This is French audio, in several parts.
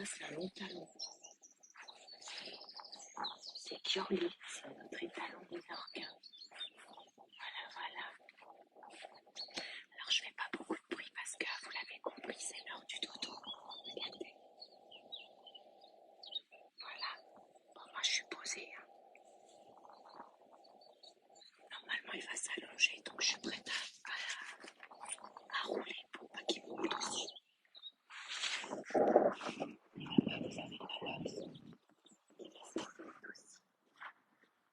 ça, c'est un étalon. C'est Curly, c'est notre étalon new-yorkais. Voilà, voilà. Alors, je fais pas beaucoup de bruit parce que, vous l'avez compris, c'est l'heure du dodo. Regardez. Voilà. Bon, moi, je suis posée. Hein. Normalement, il va s'allonger, donc je suis prête à rouler pour pas qu'il me roule dessus. Et là-bas, vous avez le Malox. Il est aussi.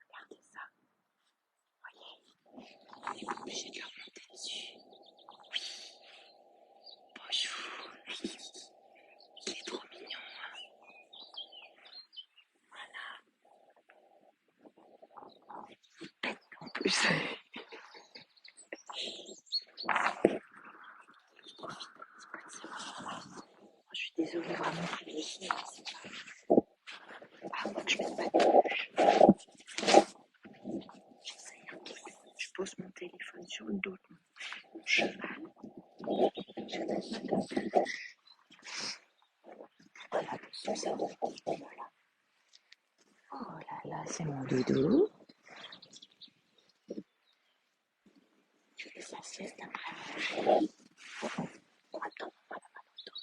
Regardez ça. Voyez, on n'est pas obligé de lui remonter dessus. Oui. Bonjour. Il est trop mignon. Hein. Voilà. Il pète en plus. Je suis désolée, vraiment, je suis désolée. Ah, faut que je mette ma capuche. J'essaye un petit peu. Je pose mon téléphone sur le dos de mon cheval. Je mets ma capuche. Voilà, attention, ça va. Voilà. Oh là là, c'est mon doudou. Je fais sa sieste après manger. Oh, attends, maman, attends.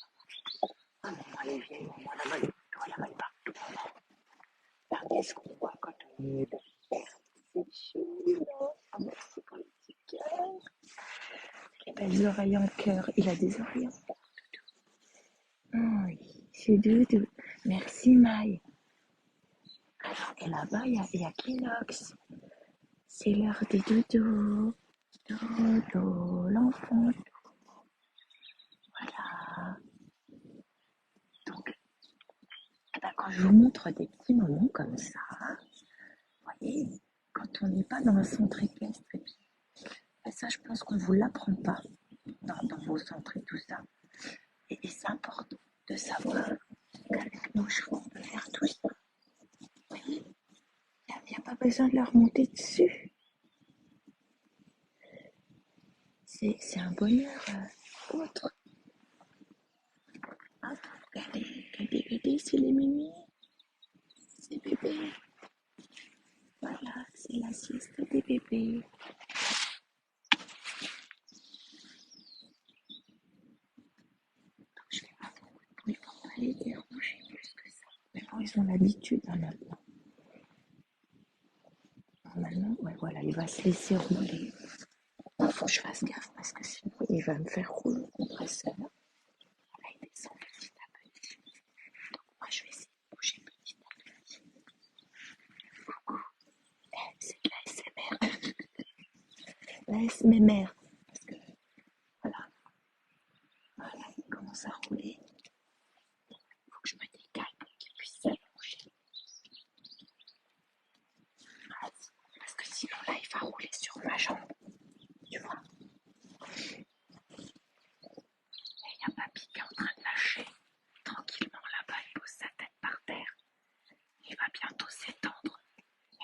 Ah, maman, elle est vieille, maman, la balle. Toi, la balle partout, maman. Regardez ce qu'on voit quand on est. C'est chou, là. Ah, merci pour les petits cœurs. Les belles oreilles en cœur. Il a des oreilles en cœur. Oh, oui, c'est doudou. Merci, Maï. Alors, et là-bas, il y a Kinox. C'est l'heure des doudous. Dodo, l'enfant. Voilà. Donc, eh ben, quand je vous montre des petits moments comme ça, vous voyez, quand on n'est pas dans un centre équestre, et puis, ça, je pense qu'on ne vous l'apprend pas dans vos centres et tout ça. Et c'est important de savoir qu'avec nos chevaux, on peut faire tout ça. Vous voyez, il n'y a pas besoin de leur monter dessus. C'est un bonheur autre. Hop, regardez, c'est les minuit. C'est bébé. Voilà, c'est la sieste des bébés. Donc, je fais pas beaucoup de bruit pour pas les déranger plus que ça. Mais bon, ils ont l'habitude maintenant. Normalement, ouais, voilà, il va se laisser rouler. Il faut que je fasse gaffe parce que sinon, il va me faire rouler le compresseur. Là, il descend petit à petit. Donc, moi, je vais essayer de bouger petit à petit. Coucou. C'est de l'ASMR. L'ASMR. Parce que, voilà, il commence à rouler. Il faut que je me décale pour qu'il puisse s'allonger. Parce que sinon, là, il va rouler sur ma jambe. Tu vois. Et il y a papy qui est en train de lâcher tranquillement là-bas. Il pose sa tête par terre. Il va bientôt s'étendre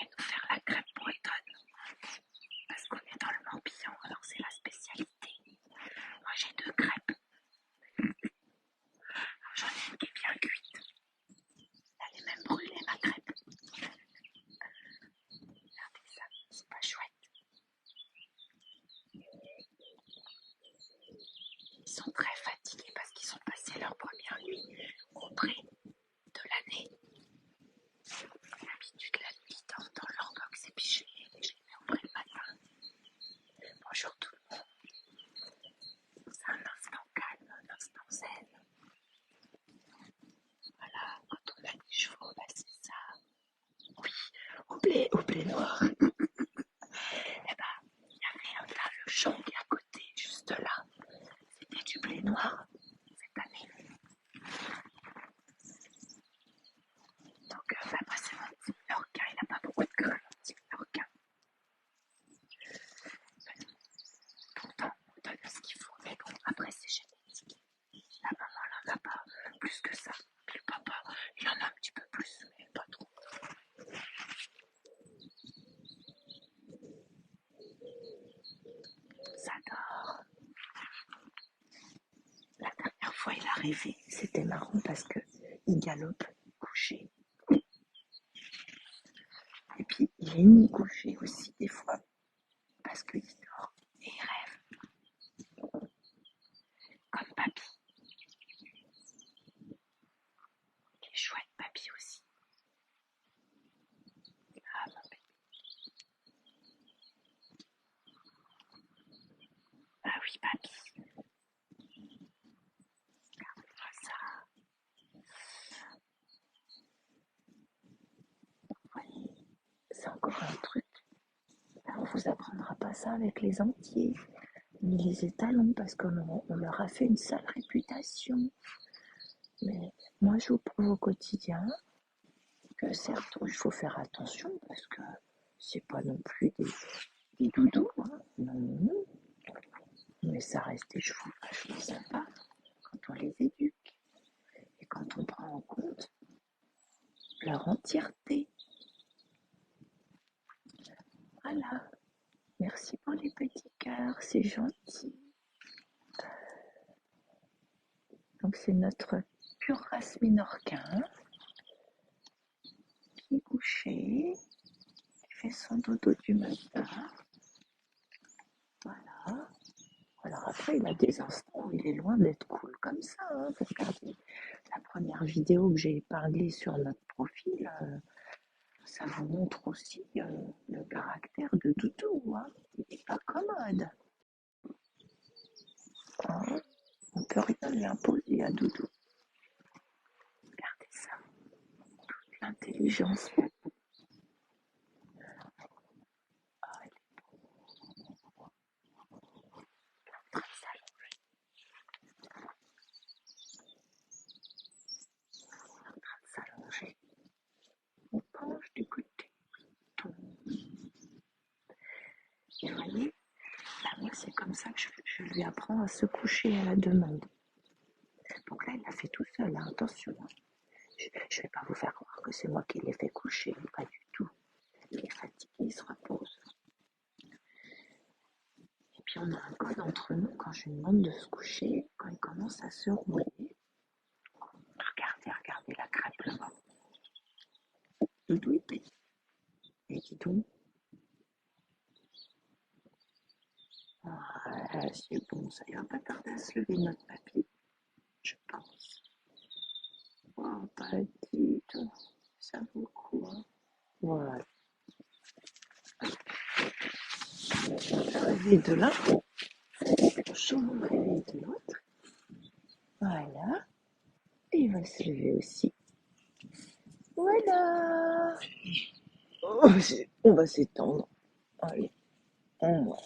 et nous faire la crêpe bretonne. Parce qu'on est dans le Morbihan, alors c'est la spécialité. Moi, j'ai 2 crêpes. J'en ai une qui est bien cuite. Elle est même brûlée, ma crêpe. Regardez ça, c'est pas chouette. Ils sont très fatigués parce qu'ils ont passé leur première nuit auprès de l'année. D'habitude, la nuit, ils dorment dans leur box et puis je les mets auprès le matin. Bonjour tout le monde. C'est un instant calme, un instant zen. Voilà, quand on a des chevaux, bah c'est ça. Oui, au blé noir. Eh ben, il y avait là le champ qui est à côté, juste là. C'était du blé noir cette année. Donc, moi, c'est mon petit Menorquin. Il n'a pas beaucoup de grains, mon petit Menorquin. Pourtant, on donne ce qu'il faut. Mais bon, après, c'est génétique. La maman, elle n'en a pas plus que ça. Le papa, il en a un petit peu plus, mais pas trop. Ça dort. La dernière fois, il a rêvé. C'était marrant parce que il galope couché. Et puis, il est nuit couché aussi, des fois, parce qu'il dort et il rêve, comme papy. Il est chouette, papy aussi. Ah, mon bébé. Ah oui, papy. Ah, ça, ouais. C'est encore un truc. On vous apprendra pas ça avec les entiers, ni les étalons, parce qu'on leur a fait une sale réputation. Mais moi, je vous prouve au quotidien que certes, il faut faire attention, parce que c'est pas non plus des doudous, hein. Non, non, non. Mais ça reste des chevaux vachement sympas quand on les éduque et quand on prend en compte leur entièreté. Voilà. Merci pour les petits cœurs, c'est gentil. Donc c'est notre pure race minorquin qui est couché, qui fait son dodo du matin. Voilà. Alors après, il a des instants où il est loin d'être cool comme ça, hein. Vous regardez la première vidéo que j'ai épinglée sur notre profil, ça vous montre aussi le caractère de Doudou, hein. Il n'est pas commode, hein. On ne peut rien lui imposer à Doudou. Regardez ça, l'intelligence. Ah, il est en train de s'allonger. On penche du côté. Et vous voyez, là, moi, c'est comme ça que je lui apprends à se coucher à la demande. Donc là, il l'a fait tout seul, hein, attention. Je ne vais pas vous faire croire que c'est moi qui l'ai fait coucher, pas du tout. Il est fatigué, il se repose. Et puis on a un code entre nous quand je lui demande de se coucher, quand il commence à se rouler. Regardez, regardez la crêpe là-bas. Doudou, il paye. Et dis donc. Ah, c'est bon, ça il va pas tarder à se lever notre papy, je pense. Oh, petite, ça vaut le coup, hein. Voilà. Réveil de l'un, je vous réveille de l'autre. Voilà. Et il va se lever aussi. Voilà. Oh, on va s'étendre. Allez, on va.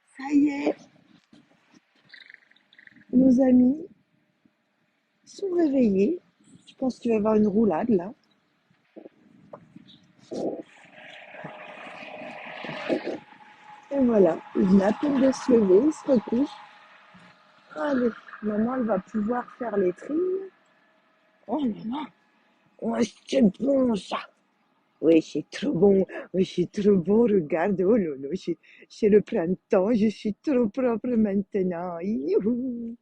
Ça y est, nos amis sont réveillés. Je pense qu'il va y avoir une roulade là. Et voilà, il vient à peine de se lever, il se recouche. Allez, maman, elle va pouvoir faire les trilles. Oh là là, oh, c'est bon ça. Oui, c'est trop bon. Oui, c'est trop bon. Regarde, oh là là, c'est le printemps. Je suis trop propre maintenant. Youhou,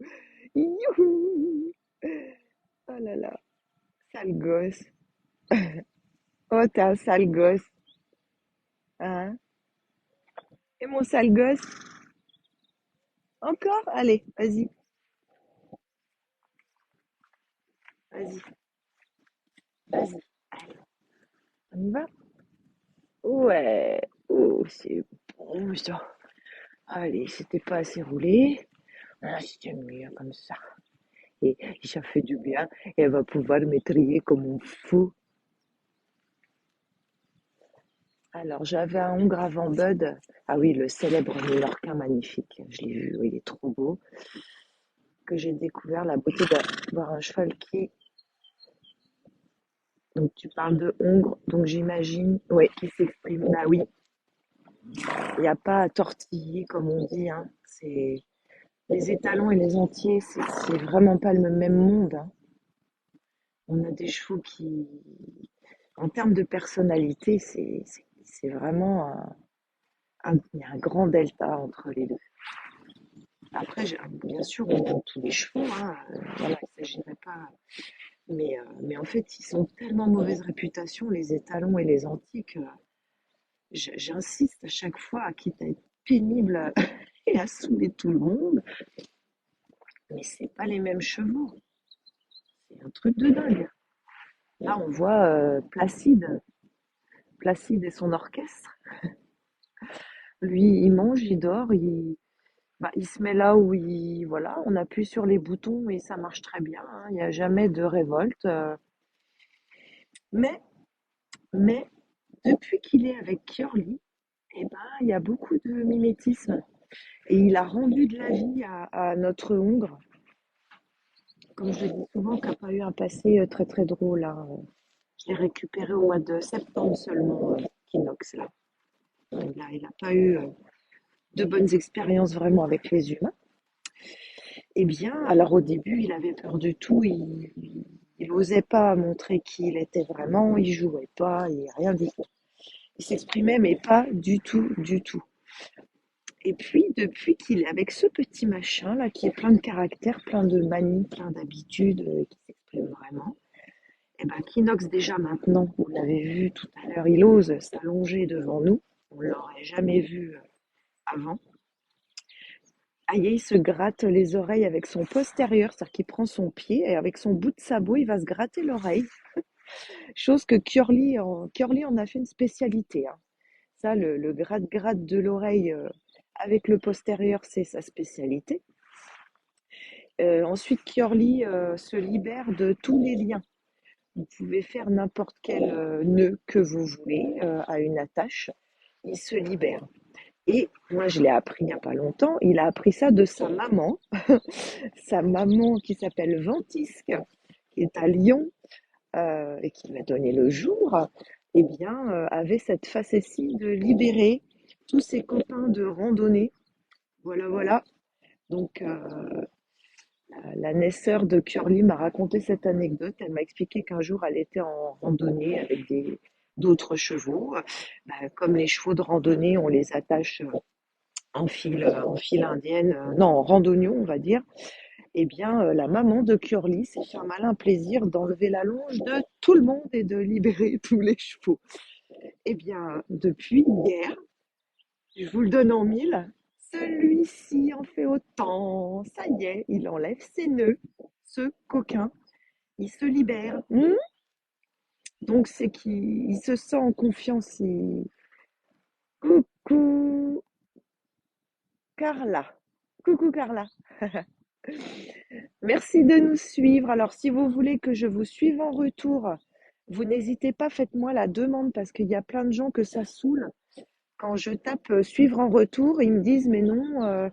youhou. Oh là là, sale gosse. Oh, t'es un sale gosse. Hein? Et mon sale gosse? Encore? Allez, vas-y, vas-y, vas-y. Allez, on y va? Ouais. Oh, c'est bon ça. Allez, c'était pas assez roulé. Ah, c'était mieux comme ça. Et ça fait du bien. Et elle va pouvoir m'étriller comme un fou. Alors, j'avais un hongre avant Bud. Ah oui, le célèbre New-Yorkais magnifique. Je l'ai vu, oui, il est trop beau. Que j'ai découvert la beauté d'avoir un cheval qui. Donc, tu parles de hongre, donc j'imagine. Oui, qui s'exprime. Bah oui, il n'y a pas à tortiller, comme on dit, hein. C'est. Les étalons et les entiers, c'est vraiment pas le même monde, hein. On a des chevaux qui, en termes de personnalité, c'est vraiment il y a un grand delta entre les deux. Après, bien sûr, on aime tous les chevaux, hein, voilà, il ne s'agirait pas. Mais en fait, ils ont tellement mauvaise réputation, les étalons et les antiques. J'insiste à chaque fois, quitte à être pénible et à saouler tout le monde, mais c'est pas les mêmes chevaux. C'est un truc de dingue. Là, on voit Placide et son orchestre. Lui, il mange, il dort, il se met là où voilà, on appuie sur les boutons et ça marche très bien, hein. Il n'y a jamais de révolte. Mais, mais, depuis qu'il est avec Kiorli, eh ben, il y a beaucoup de mimétisme. Et il a rendu de la vie à notre Hongre, comme je le dis souvent, qui n'a pas eu un passé très très drôle, hein. Je l'ai récupéré au mois de septembre seulement, Kinox, là. Il n'a pas eu de bonnes expériences vraiment avec les humains. Eh bien, alors au début, il avait peur de tout, il n'osait pas montrer qui il était vraiment, il jouait pas, rien du tout. Il s'exprimait, mais pas du tout, du tout. Et puis, depuis qu'il est avec ce petit machin là, qui est plein de caractère, plein de manies, plein d'habitudes, qui s'exprime vraiment, et ben Kinox déjà maintenant, vous l'avez vu tout à l'heure, il ose s'allonger devant nous. On l'aurait jamais vu avant. Aïe, il se gratte les oreilles avec son postérieur, c'est-à-dire qu'il prend son pied et avec son bout de sabot, il va se gratter l'oreille. Chose que Curly en a fait une spécialité, hein. Ça, le gratte-gratte de l'oreille avec le postérieur, c'est sa spécialité. Ensuite, Curly se libère de tous les liens. Vous pouvez faire n'importe quel nœud que vous voulez à une attache. Il se libère. Et moi, je l'ai appris il n'y a pas longtemps. Il a appris ça de sa maman. Sa maman qui s'appelle Ventisque, qui est à Lyon et qui m'a donné le jour, eh bien, avait cette facétie de libérer tous ses copains de randonnée. Voilà, voilà. Donc, la naisseur de Curly m'a raconté cette anecdote. Elle m'a expliqué qu'un jour, elle était en randonnée avec d'autres chevaux. Comme les chevaux de randonnée, on les attache en file indienne, non, en randonnion, on va dire. Eh bien, la maman de Curly s'est fait un malin plaisir d'enlever la longe de tout le monde et de libérer tous les chevaux. Eh bien, depuis hier, je vous le donne en mille, celui-ci en fait autant. Ça y est, il enlève ses nœuds, ce coquin. Il se libère. Donc, c'est qu'il se sent en confiance. Coucou, Carla. Coucou, Carla. Merci de nous suivre. Alors, si vous voulez que je vous suive en retour, vous n'hésitez pas, faites-moi la demande parce qu'il y a plein de gens que ça saoule. Quand je tape suivre en retour, ils me disent mais non,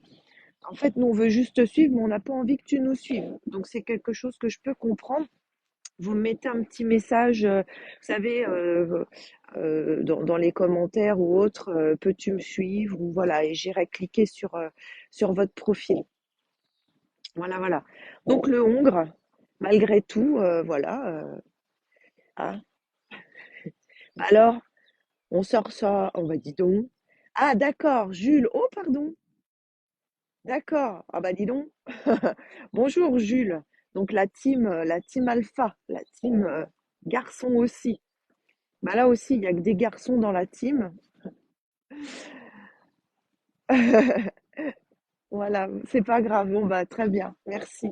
en fait, nous on veut juste te suivre, mais on n'a pas envie que tu nous suives. Donc c'est quelque chose que je peux comprendre. Vous me mettez un petit message, vous savez, dans les commentaires ou autres, peux-tu me suivre? Ou voilà, et j'irai cliquer sur votre profil. Voilà, voilà. Donc le Hongre, malgré tout, voilà. Ah, bah alors, on sort ça, on va dis donc. Ah d'accord, Jules. Oh pardon. D'accord. Ah bah dis donc. Bonjour Jules. Donc la team alpha, la team garçon aussi. Bah là aussi, il y a que des garçons dans la team. Voilà, c'est pas grave. Bon bah très bien, merci.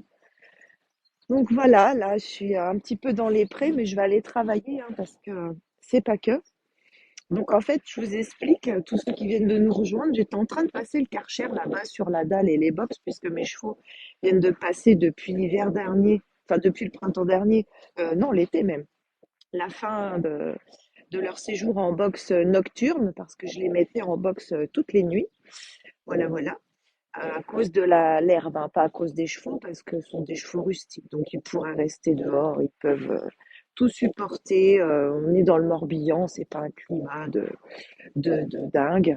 Donc voilà, là je suis un petit peu dans les prés, mais je vais aller travailler hein, parce que c'est pas que. Donc en fait, je vous explique, tous ceux qui viennent de nous rejoindre, j'étais en train de passer le Karcher là-bas sur la dalle et les box, puisque mes chevaux viennent de passer depuis l'hiver dernier, enfin depuis le printemps dernier, non l'été même, la fin de leur séjour en box nocturne, parce que je les mettais en box toutes les nuits. Voilà, voilà. À cause de l'herbe, hein, pas à cause des chevaux, parce que ce sont des chevaux rustiques, donc ils pourraient rester dehors, ils peuvent tout supporter. On est dans le Morbihan, c'est pas un climat de dingue.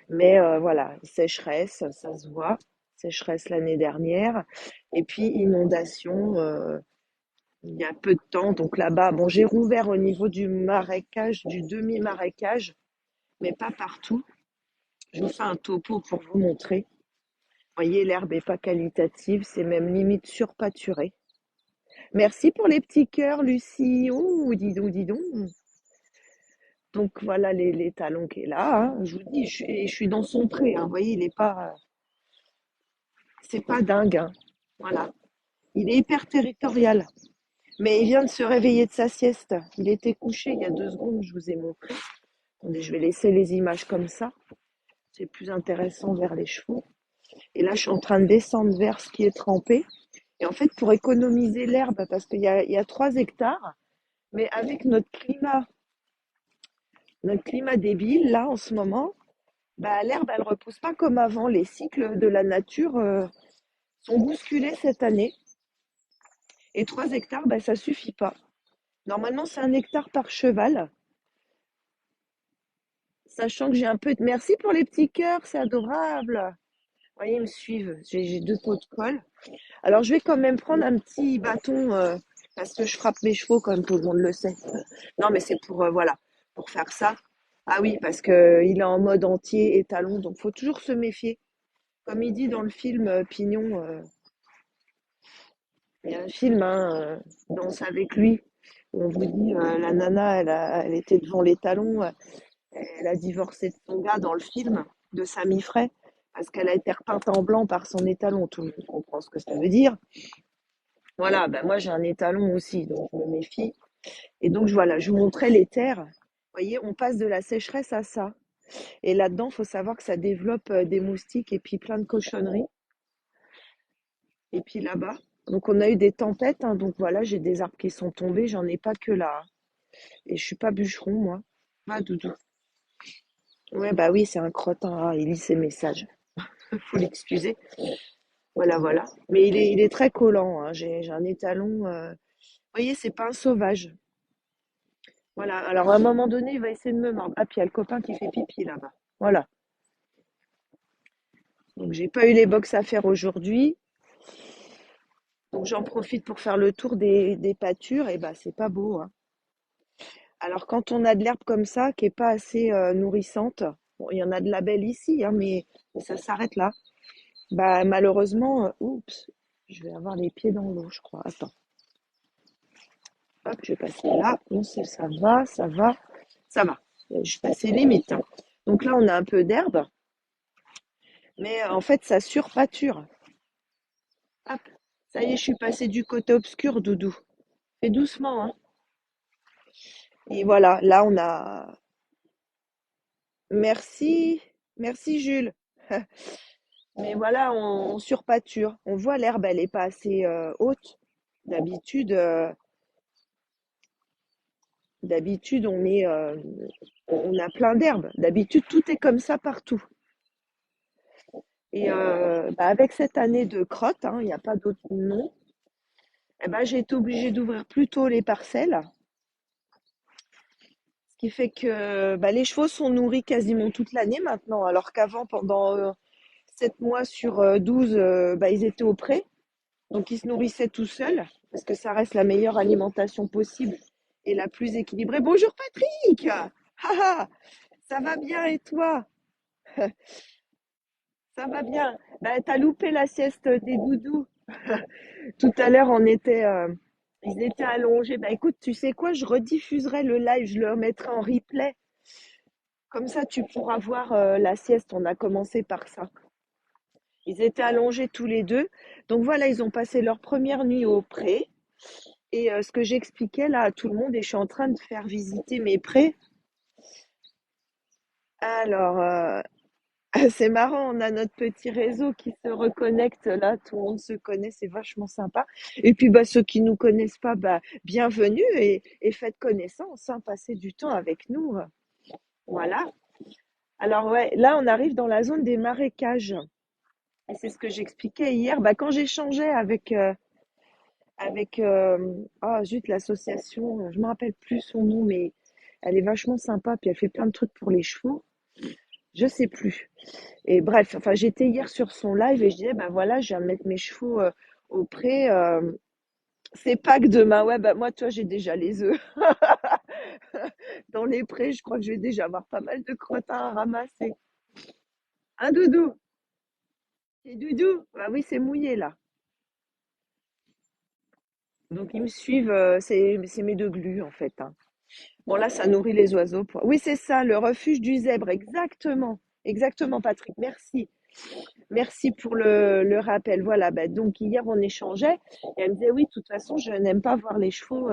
Mais voilà, sécheresse, ça se voit. Sécheresse l'année dernière. Et puis inondation il y a peu de temps. Donc là-bas, bon, j'ai rouvert au niveau du marécage, du demi-marécage, mais pas partout. Je vous fais un topo pour vous montrer. voyez, l'herbe est pas qualitative, c'est même limite surpâturé. Merci pour les petits cœurs, Lucie. Oh, dis donc, dis donc. Donc voilà les talons qui est là, hein. Je vous dis, je suis dans son pré, hein. Vous voyez, il est pas, c'est pas dingue, hein. Voilà. Il est hyper territorial. Mais il vient de se réveiller de sa sieste. Il était couché il y a 2 secondes, je vous ai montré. Attendez, je vais laisser les images comme ça. C'est plus intéressant vers les chevaux. Et là, je suis en train de descendre vers ce qui est trempé. Et en fait, pour économiser l'herbe, parce qu'il y a 3 hectares, mais avec notre climat débile, là, en ce moment, bah, l'herbe, elle repousse pas comme avant. Les cycles de la nature sont bousculés cette année. Et 3 hectares, bah, ça suffit pas. Normalement, c'est 1 hectare par cheval. Sachant que j'ai un peu de... Merci pour les petits cœurs, c'est adorable. Vous voyez, ils me suivent. J'ai 2 pots de colle. Alors, je vais quand même prendre un petit bâton parce que je frappe mes chevaux, comme tout le monde le sait. Non, mais c'est pour, voilà, pour faire ça. Ah oui, parce que il est en mode entier et talon, donc faut toujours se méfier. Comme il dit dans le film Pignon, il y a un film, hein, Danse avec lui, où on vous dit la nana, elle était devant les talons, elle a divorcé de son gars dans le film de Sami Frey parce qu'elle a été repeinte en blanc par son étalon. Tout le monde comprend ce que ça veut dire. Voilà, ben moi j'ai un étalon aussi, donc je me méfie. Et donc voilà, je vous montrais les terres. Vous voyez, on passe de la sécheresse à ça. Et là-dedans, il faut savoir que ça développe des moustiques et puis plein de cochonneries. Et puis là-bas. Donc on a eu des tempêtes, hein, donc voilà, j'ai des arbres qui sont tombés, j'en ai pas que là, hein. Et je suis pas bûcheron, moi. Ah, Doudou. Ouais, bah oui, c'est un crottin, ah, il lit ses messages. Faut l'excuser. Voilà, voilà. Mais il est très collant, hein. J'ai un étalon. Vous voyez, c'est pas un sauvage. Voilà. Alors, à un moment donné, il va essayer de me mordre. Ah, puis il y a le copain qui fait pipi là-bas. Voilà. Donc, j'ai pas eu les box à faire aujourd'hui. Donc, j'en profite pour faire le tour des pâtures. Et bah, c'est pas beau, hein. Alors, quand on a de l'herbe comme ça, qui est pas assez nourrissante, bon, il y en a de la belle ici, hein, mais ça s'arrête là. Bah, malheureusement, oups, je vais avoir les pieds dans l'eau, je crois. Attends. Hop, je vais passer là. Non, ça va, ça va, ça va. Je suis passée limite, hein. Donc là, on a un peu d'herbe, mais en fait, ça surpâture. Hop, ça y est, je suis passée du côté obscur, Doudou. Fais doucement, hein. Et voilà, là, on a... Merci, merci Jules. Mais voilà, on surpâture. On voit l'herbe, elle est pas assez haute. D'habitude, d'habitude, on a plein d'herbes. D'habitude, tout est comme ça partout. Et bah, avec cette année de crotte, hein, il n'y a pas d'autre nom, eh ben, j'ai été obligée d'ouvrir plus tôt les parcelles, ce qui fait que bah, les chevaux sont nourris quasiment toute l'année maintenant, alors qu'avant, pendant 7 mois sur 12, bah, ils étaient au pré, donc ils se nourrissaient tout seuls, parce que ça reste la meilleure alimentation possible et la plus équilibrée. Bonjour Patrick! Ah, ah, ça va bien et toi? Ça va bien. Bah, t'as loupé la sieste des doudous. Tout à l'heure, ils étaient allongés. Bah écoute, tu sais quoi, je rediffuserai le live, je le remettrai en replay. Comme ça, tu pourras voir la sieste. On a commencé par ça. Ils étaient allongés tous les deux. Donc voilà, ils ont passé leur première nuit au pré. Et ce que j'expliquais là à tout le monde, et je suis en train de faire visiter mes prés. Alors, c'est marrant, on a notre petit réseau qui se reconnecte là, tout le monde se connaît, c'est vachement sympa. Et puis bah, ceux qui nous connaissent pas, bah, bienvenue et faites connaissance, hein, passez du temps avec nous. Voilà. Alors ouais, là on arrive dans la zone des marécages. Et c'est ce que j'expliquais hier. Bah, quand j'échangeais avec ah zut, l'association, je me rappelle plus son nom, mais elle est vachement sympa, puis elle fait plein de trucs pour les chevaux. Je sais plus. Et bref, enfin, j'étais hier sur son live et je disais, ben voilà, je viens de mettre mes chevaux au pré. C'est Pâques demain. Ouais, bah moi, toi, j'ai déjà les œufs. Dans les prés, je crois que je vais déjà avoir pas mal de crottins à ramasser. Un doudou. C'est Doudou. Ah oui, c'est mouillé là. Donc ils me suivent, c'est mes 2 glues en fait, hein. Bon là, ça nourrit les oiseaux pour oui, c'est ça, le refuge du zèbre, exactement. Exactement Patrick, merci. Merci pour le rappel. Voilà, bah, donc hier on échangeait et elle me disait: «Oui, de toute façon, je n'aime pas voir les chevaux,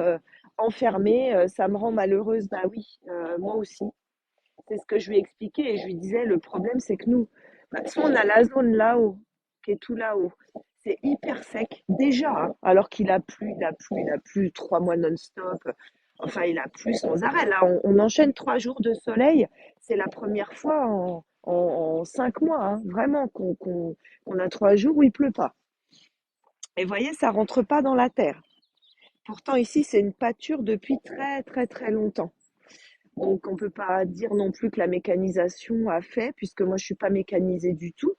enfermés, ça me rend malheureuse». Bah oui, moi aussi. C'est ce que je lui expliquais et je lui disais: «Le problème, c'est que nous, bah, soit on a la zone là-haut, qui est tout là-haut, c'est hyper sec déjà, hein, alors qu'il a plu, il a plu, il a plu 3 mois non-stop. Enfin, il a plu sans arrêt. Là, on enchaîne 3 jours de soleil. C'est la première fois en 5 mois, hein, vraiment, qu'on a 3 jours où il pleut pas. Et vous voyez, ça rentre pas dans la terre. Pourtant, ici, c'est une pâture depuis très, très, très longtemps. Donc, on peut pas dire non plus que la mécanisation a fait, puisque moi, je suis pas mécanisée du tout.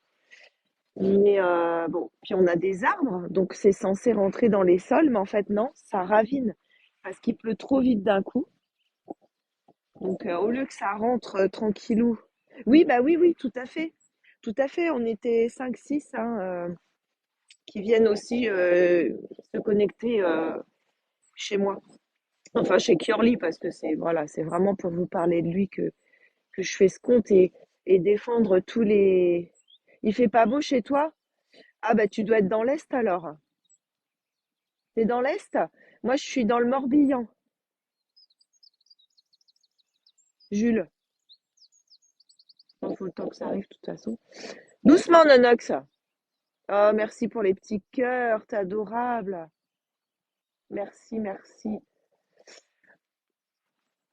Mais bon, puis on a des arbres, donc c'est censé rentrer dans les sols, mais en fait, non, ça ravine parce qu'il pleut trop vite d'un coup. Donc, au lieu que ça rentre tranquillou. Oui, bah oui, oui, tout à fait. Tout à fait. On était 5, 6 hein, qui viennent aussi se connecter chez moi. Enfin, chez Kiorli, parce que c'est voilà, c'est vraiment pour vous parler de lui que je fais ce compte et défendre tous les. Il fait pas beau chez toi? Ah bah tu dois être dans l'Est alors. T'es dans l'Est? Moi je suis dans le Morbihan, Jules. Il faut le temps que ça arrive de toute façon. Doucement, Nonox. Oh, merci pour les petits cœurs, t'es adorable. Merci, merci.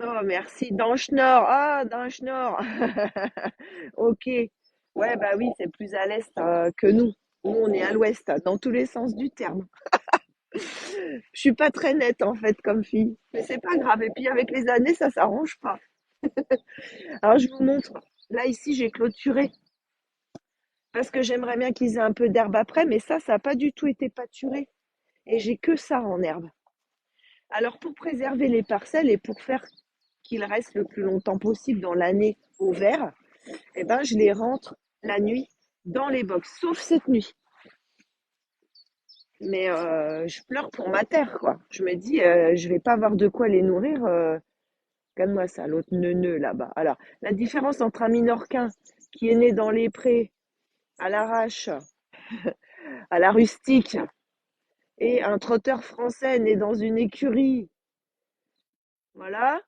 Oh, merci. Dans le Schnorr. Ah, dans le Schnorr. Ok. Ouais, bah oui, c'est plus à l'Est que nous. Nous, on est à l'Ouest, dans tous les sens du terme. Je suis pas très nette en fait comme fille, mais c'est pas grave. Et puis avec les années, ça s'arrange pas. Alors je vous montre. Là ici, j'ai clôturé parce que j'aimerais bien qu'ils aient un peu d'herbe après, mais ça n'a pas du tout été pâturé et j'ai que ça en herbe. Alors pour préserver les parcelles et pour faire qu'ils restent le plus longtemps possible dans l'année au vert, eh ben je les rentre la nuit dans les box, sauf cette nuit. Mais je pleure pour ma terre, quoi. Je me dis, je vais pas avoir de quoi les nourrir. Regarde-moi ça, l'autre neuneu là-bas. Alors, la différence entre un Minorquin qui est né dans les prés, à l'arrache, à la rustique, et un trotteur français né dans une écurie, voilà,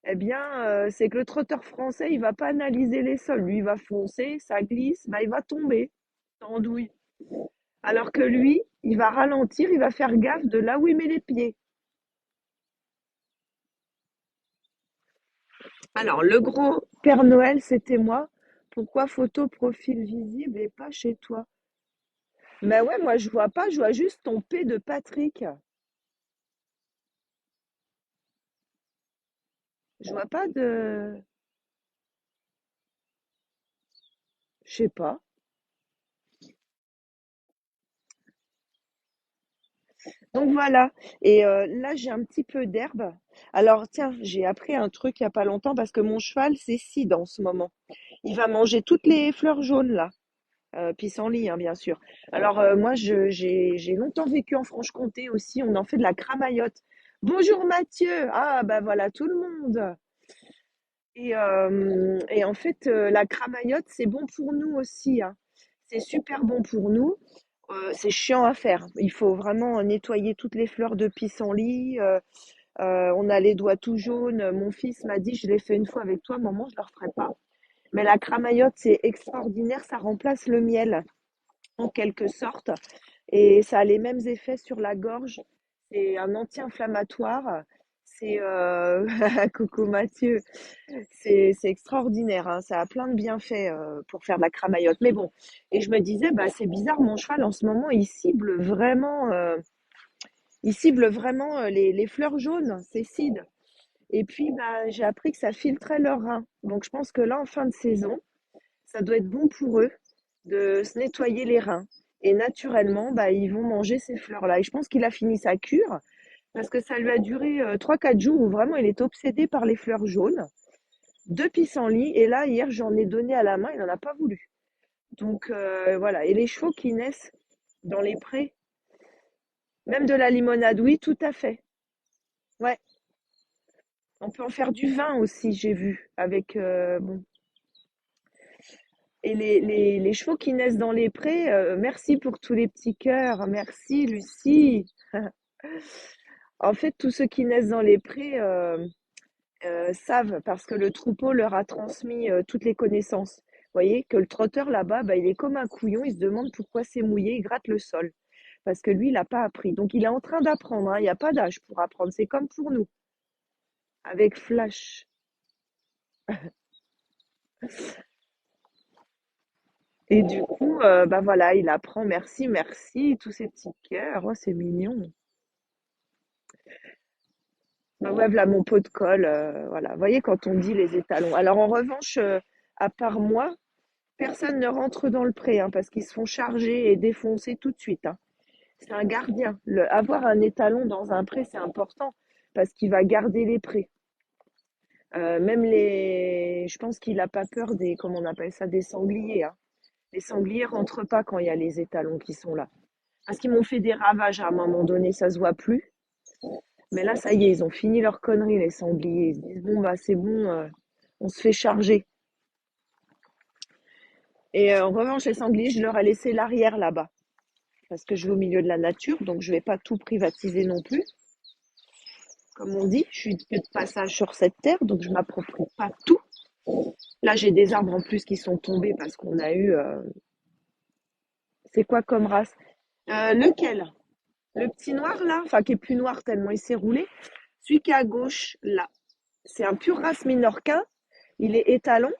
eh bien, c'est que le trotteur français, il va pas analyser les sols. Lui, il va foncer, ça glisse, bah, il va tomber, en douille. Alors que lui, il va ralentir, il va faire gaffe de là où il met les pieds. Alors, le gros Père Noël, c'était moi. Pourquoi photo profil visible et pas chez toi? Mais ouais, moi je vois pas, je vois juste ton P de Patrick. Je vois pas de. Je sais pas. Donc voilà. Et là, j'ai un petit peu d'herbe. Alors tiens, j'ai appris un truc il y a pas longtemps parce que mon cheval, c'est Sid en ce moment. Il va manger toutes les fleurs jaunes là. Pissenlit, hein, bien sûr. Alors moi, j'ai longtemps vécu en Franche-Comté aussi. On en fait de la cramaillotte. Bonjour Mathieu. Ah bah voilà tout le monde. Et en fait, la cramaillotte, c'est bon pour nous aussi, hein. C'est super bon pour nous. C'est chiant à faire. Il faut vraiment nettoyer toutes les fleurs de pissenlit. On a les doigts tout jaunes. Mon fils m'a dit, je l'ai fait une fois avec toi, maman, je ne le referai pas. Mais la cramaillotte, c'est extraordinaire. Ça remplace le miel, en quelque sorte. Et ça a les mêmes effets sur la gorge. C'est un anti-inflammatoire. C'est coucou Mathieu. C'est extraordinaire, hein. Ça a plein de bienfaits pour faire de la cramaillotte. Mais bon, et je me disais, bah, c'est bizarre, mon cheval en ce moment, il cible vraiment les fleurs jaunes, c'est Cid. Et puis, bah, j'ai appris que ça filtrait leur rein. Donc, je pense que là, en fin de saison, ça doit être bon pour eux de se nettoyer les reins. Et naturellement, bah, ils vont manger ces fleurs-là. Et je pense qu'il a fini sa cure parce que ça lui a duré 3-4 jours où vraiment il est obsédé par les fleurs jaunes. 2 pissenlits et là hier j'en ai donné à la main, il n'en a pas voulu. Donc voilà. Et les chevaux qui naissent dans les prés, même de la limonade, oui, tout à fait. Ouais, on peut en faire du vin aussi, j'ai vu, avec bon. Et les chevaux qui naissent dans les prés, merci pour tous les petits cœurs. Merci Lucie. En fait, tous ceux qui naissent dans les prés savent parce que le troupeau leur a transmis toutes les connaissances. Vous voyez que le trotteur là-bas, bah, il est comme un couillon, il se demande pourquoi c'est mouillé, il gratte le sol. Parce que lui, il n'a pas appris. Donc il est en train d'apprendre, hein. Il n'y a pas d'âge pour apprendre. C'est comme pour nous, avec Flash. Et du coup, bah voilà, il apprend merci, merci, tous ces petits cœurs. Oh, c'est mignon. Bah ouais, voilà mon pot de colle. Voilà. Vous voyez, quand on dit les étalons. Alors en revanche, à part moi, personne ne rentre dans le pré, hein, parce qu'ils se font charger et défoncer tout de suite, hein. C'est un gardien. Avoir un étalon dans un pré, c'est important, parce qu'il va garder les prés. Même je pense qu'il n'a pas peur des, comment on appelle ça, des sangliers, hein. Les sangliers rentrent pas quand il y a les étalons qui sont là. Parce qu'ils m'ont fait des ravages à un moment donné, ça se voit plus. Mais là, ça y est, ils ont fini leur connerie, les sangliers. Ils se disent, bon, bah, c'est bon, on se fait charger. Et en revanche, les sangliers, je leur ai laissé l'arrière là-bas. Parce que je vais au milieu de la nature, donc je vais pas tout privatiser non plus. Comme on dit, je suis que de passage sur cette terre, donc je m'approprie pas tout. Là, j'ai des arbres en plus qui sont tombés parce qu'on a eu. C'est quoi comme race? Lequel? Le petit noir là, enfin qui est plus noir tellement il s'est roulé. Celui qui est à gauche là, c'est un pur race minorquin. Il est étalon.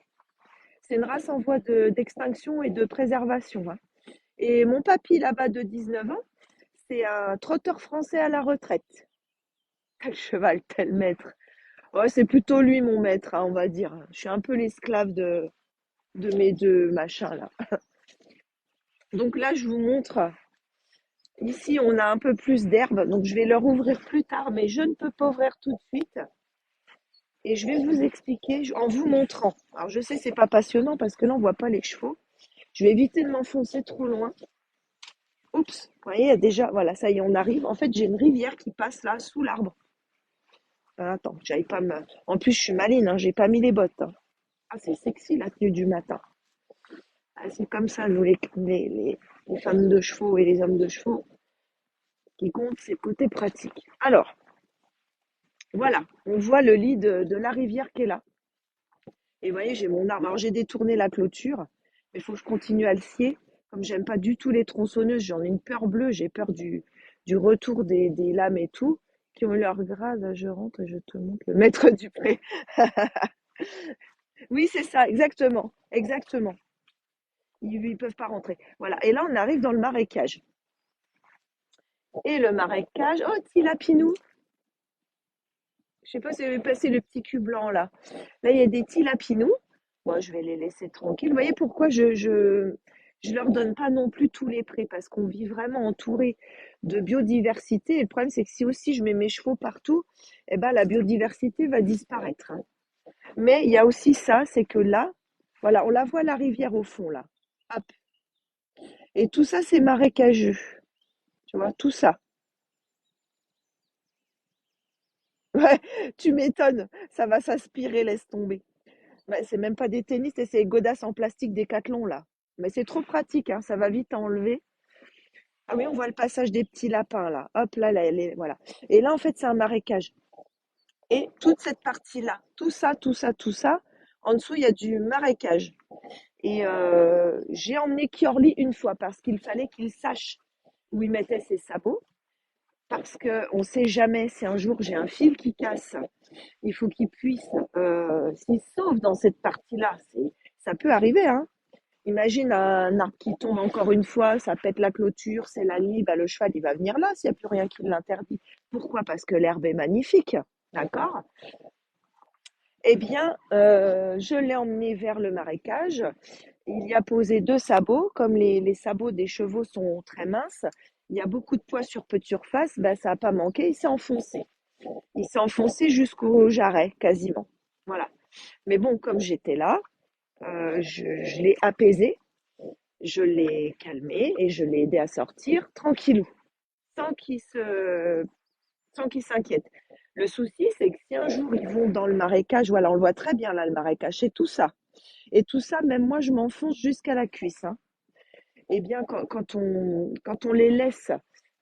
C'est une race en voie d'extinction et de préservation, hein. Et mon papy là-bas de 19 ans, c'est un trotteur français à la retraite. Tel cheval, tel maître. Ouais, c'est plutôt lui mon maître, hein, on va dire. Je suis un peu l'esclave de mes deux machins là. Donc là, je vous montre. Ici, on a un peu plus d'herbe, donc je vais leur ouvrir plus tard, mais je ne peux pas ouvrir tout de suite. Et je vais vous expliquer en vous montrant. Alors je sais, c'est pas passionnant parce que là, on voit pas les chevaux. Je vais éviter de m'enfoncer trop loin. Oups, vous voyez, il y a déjà, voilà, ça y est, on arrive. En fait, j'ai une rivière qui passe là, sous l'arbre. Attends, j'aille pas me... En plus, je suis maline, hein, j'ai pas mis les bottes, hein. Ah, c'est sexy la tenue du matin. Ah, c'est comme ça, nous, les femmes de chevaux et les hommes de chevaux, qui comptent, c'est côté pratique. Alors, voilà, on voit le lit de la rivière qui est là. Et vous voyez, j'ai mon arbre. Alors, j'ai détourné la clôture, mais il faut que je continue à le scier. Comme j'aime pas du tout les tronçonneuses, j'en ai une peur bleue, j'ai peur du retour des lames et tout, qui ont leur grade. Je rentre et je te montre le maître du pré. Oui, c'est ça, exactement, exactement. Ils peuvent pas rentrer. Voilà. Et là, on arrive dans le marécage. Et le marécage, oh, petit lapinou. Je sais pas si vous avez passé le petit cul blanc là. Là, il y a des petits lapinous. Moi, je vais les laisser tranquilles. Vous voyez pourquoi je leur donne pas non plus tous les prés parce qu'on vit vraiment entouré de biodiversité. Et le problème, c'est que si aussi je mets mes chevaux partout, eh ben, la biodiversité va disparaître, hein. Mais il y a aussi ça, c'est que là, voilà, on la voit la rivière au fond là. Hop. Et tout ça, c'est marécageux. Tu vois, tout ça. Ouais, tu m'étonnes. Ça va s'aspirer, laisse tomber. Bah, c'est même pas des tennis, c'est ces godasses en plastique Décathlon là. Mais c'est trop pratique, hein, ça va vite à enlever. Ah oui, on voit le passage des petits lapins là. Hop là, là, voilà. Et là, en fait, c'est un marécage. Et toute cette partie-là, tout ça, tout ça, tout ça, en dessous, il y a du marécage. Et j'ai emmené Kiorli une fois parce qu'il fallait qu'il sache où il mettait ses sabots. Parce qu'on ne sait jamais si un jour j'ai un fil qui casse. Il faut qu'il puisse s'il se sauve dans cette partie-là. Ça peut arriver, hein. Imagine un arbre qui tombe encore une fois, ça pète la clôture, c'est la nuit, bah, le cheval il va venir là s'il n'y a plus rien qui l'interdit. Pourquoi? Parce que l'herbe est magnifique, d'accord? Eh bien, je l'ai emmené vers le marécage. Il y a posé deux sabots. Comme les sabots des chevaux sont très minces, il y a beaucoup de poids sur peu de surface, bah, ça n'a pas manqué, il s'est enfoncé. Il s'est enfoncé jusqu'au jarret, quasiment. Voilà. Mais bon, comme j'étais là, je l'ai apaisé. je l'ai calmé et je l'ai aidé à sortir tranquillou, sans qu'il se, sans qu'il s'inquiète. Le souci, c'est que si un jour ils vont dans le marécage, voilà, on le voit très bien là, le marécage, c'est tout ça. Et tout ça, même moi, je m'enfonce jusqu'à la cuisse, hein. Eh bien, quand on les laisse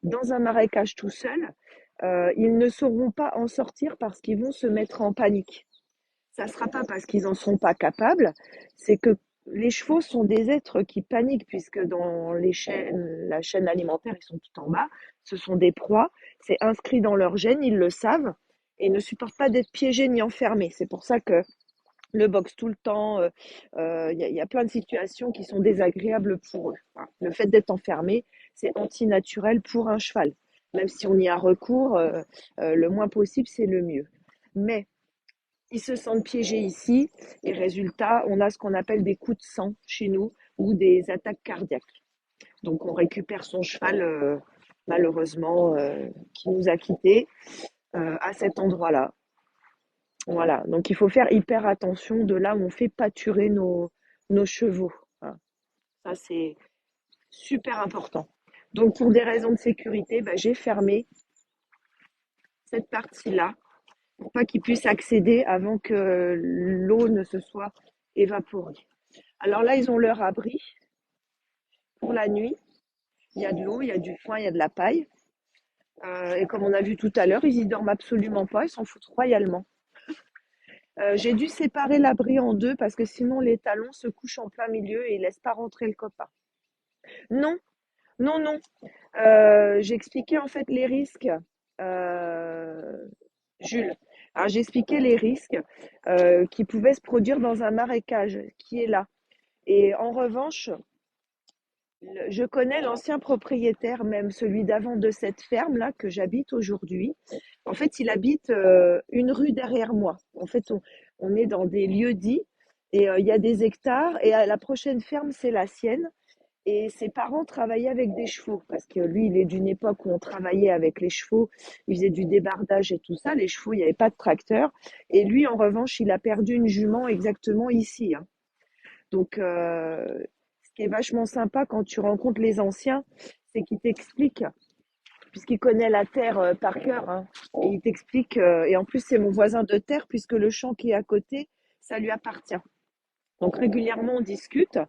dans un marécage tout seuls, ils ne sauront pas en sortir parce qu'ils vont se mettre en panique. Ça ne sera pas parce qu'ils en sont pas capables, c'est que les chevaux sont des êtres qui paniquent puisque dans la chaîne alimentaire, ils sont tout en bas. Ce sont des proies, c'est inscrit dans leur gène, ils le savent et ne supportent pas d'être piégés ni enfermés. C'est pour ça que le box tout le temps, il y a plein de situations qui sont désagréables pour eux. Voilà. Le fait d'être enfermé, c'est antinaturel pour un cheval. Même si on y a recours, le moins possible, c'est le mieux. Mais ils se sentent piégés ici et résultat, on a ce qu'on appelle des coups de sang chez nous ou des attaques cardiaques. Donc on récupère son cheval, malheureusement, qui nous a quittés, à cet endroit-là. Voilà, donc il faut faire hyper attention de là où on fait pâturer nos chevaux. Voilà. Ça, c'est super important. Donc pour des raisons de sécurité, bah, j'ai fermé cette partie-là pour pas qu'ils puissent accéder avant que l'eau ne se soit évaporée. Alors là, ils ont leur abri pour la nuit. Il y a de l'eau, il y a du foin, il y a de la paille. Et comme on a vu tout à l'heure, ils y dorment absolument pas, ils s'en foutent royalement. J'ai dû séparer l'abri en deux parce que sinon les talons se couchent en plein milieu et ils laissent pas rentrer le copain. Non, non, non. J'ai expliqué en fait les risques, Jules. Alors j'ai expliqué les risques qui pouvaient se produire dans un marécage qui est là. Et en revanche, je connais l'ancien propriétaire, même celui d'avant de cette ferme-là que j'habite aujourd'hui. En fait, il habite une rue derrière moi. En fait, on est dans des lieux dits et il y a des hectares. Et la prochaine ferme, c'est la sienne. Et ses parents travaillaient avec des chevaux parce que lui, il est d'une époque où on travaillait avec les chevaux. Il faisait du débardage et tout ça. Les chevaux, il n'y avait pas de tracteur. Et lui, en revanche, il a perdu une jument exactement ici, hein. Donc, ce qui est vachement sympa quand tu rencontres les anciens, c'est qu'ils t'expliquent, puisqu'il connaît la terre par cœur, hein, et il t'explique, et en plus c'est mon voisin de terre, puisque le champ qui est à côté, ça lui appartient. Donc régulièrement on discute,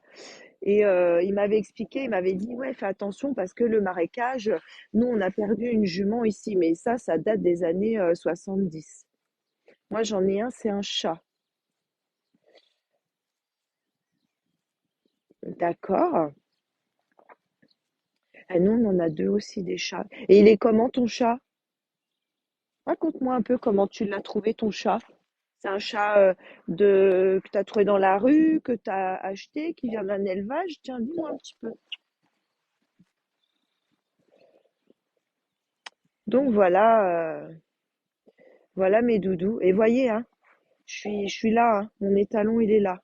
et il m'avait expliqué, il m'avait dit, ouais, fais attention parce que le marécage, nous on a perdu une jument ici, mais ça date des années 70. Moi j'en ai un, c'est un chat. D'accord. Ah, nous on en a deux aussi des chats. Et il est comment ton chat? Raconte-moi un peu comment tu l'as trouvé ton chat. C'est un chat que tu as trouvé dans la rue, que tu as acheté, qui vient d'un élevage. Tiens, dis-moi un petit peu. Donc voilà mes doudous. Et voyez, hein, je suis là, hein, mon étalon, il est là.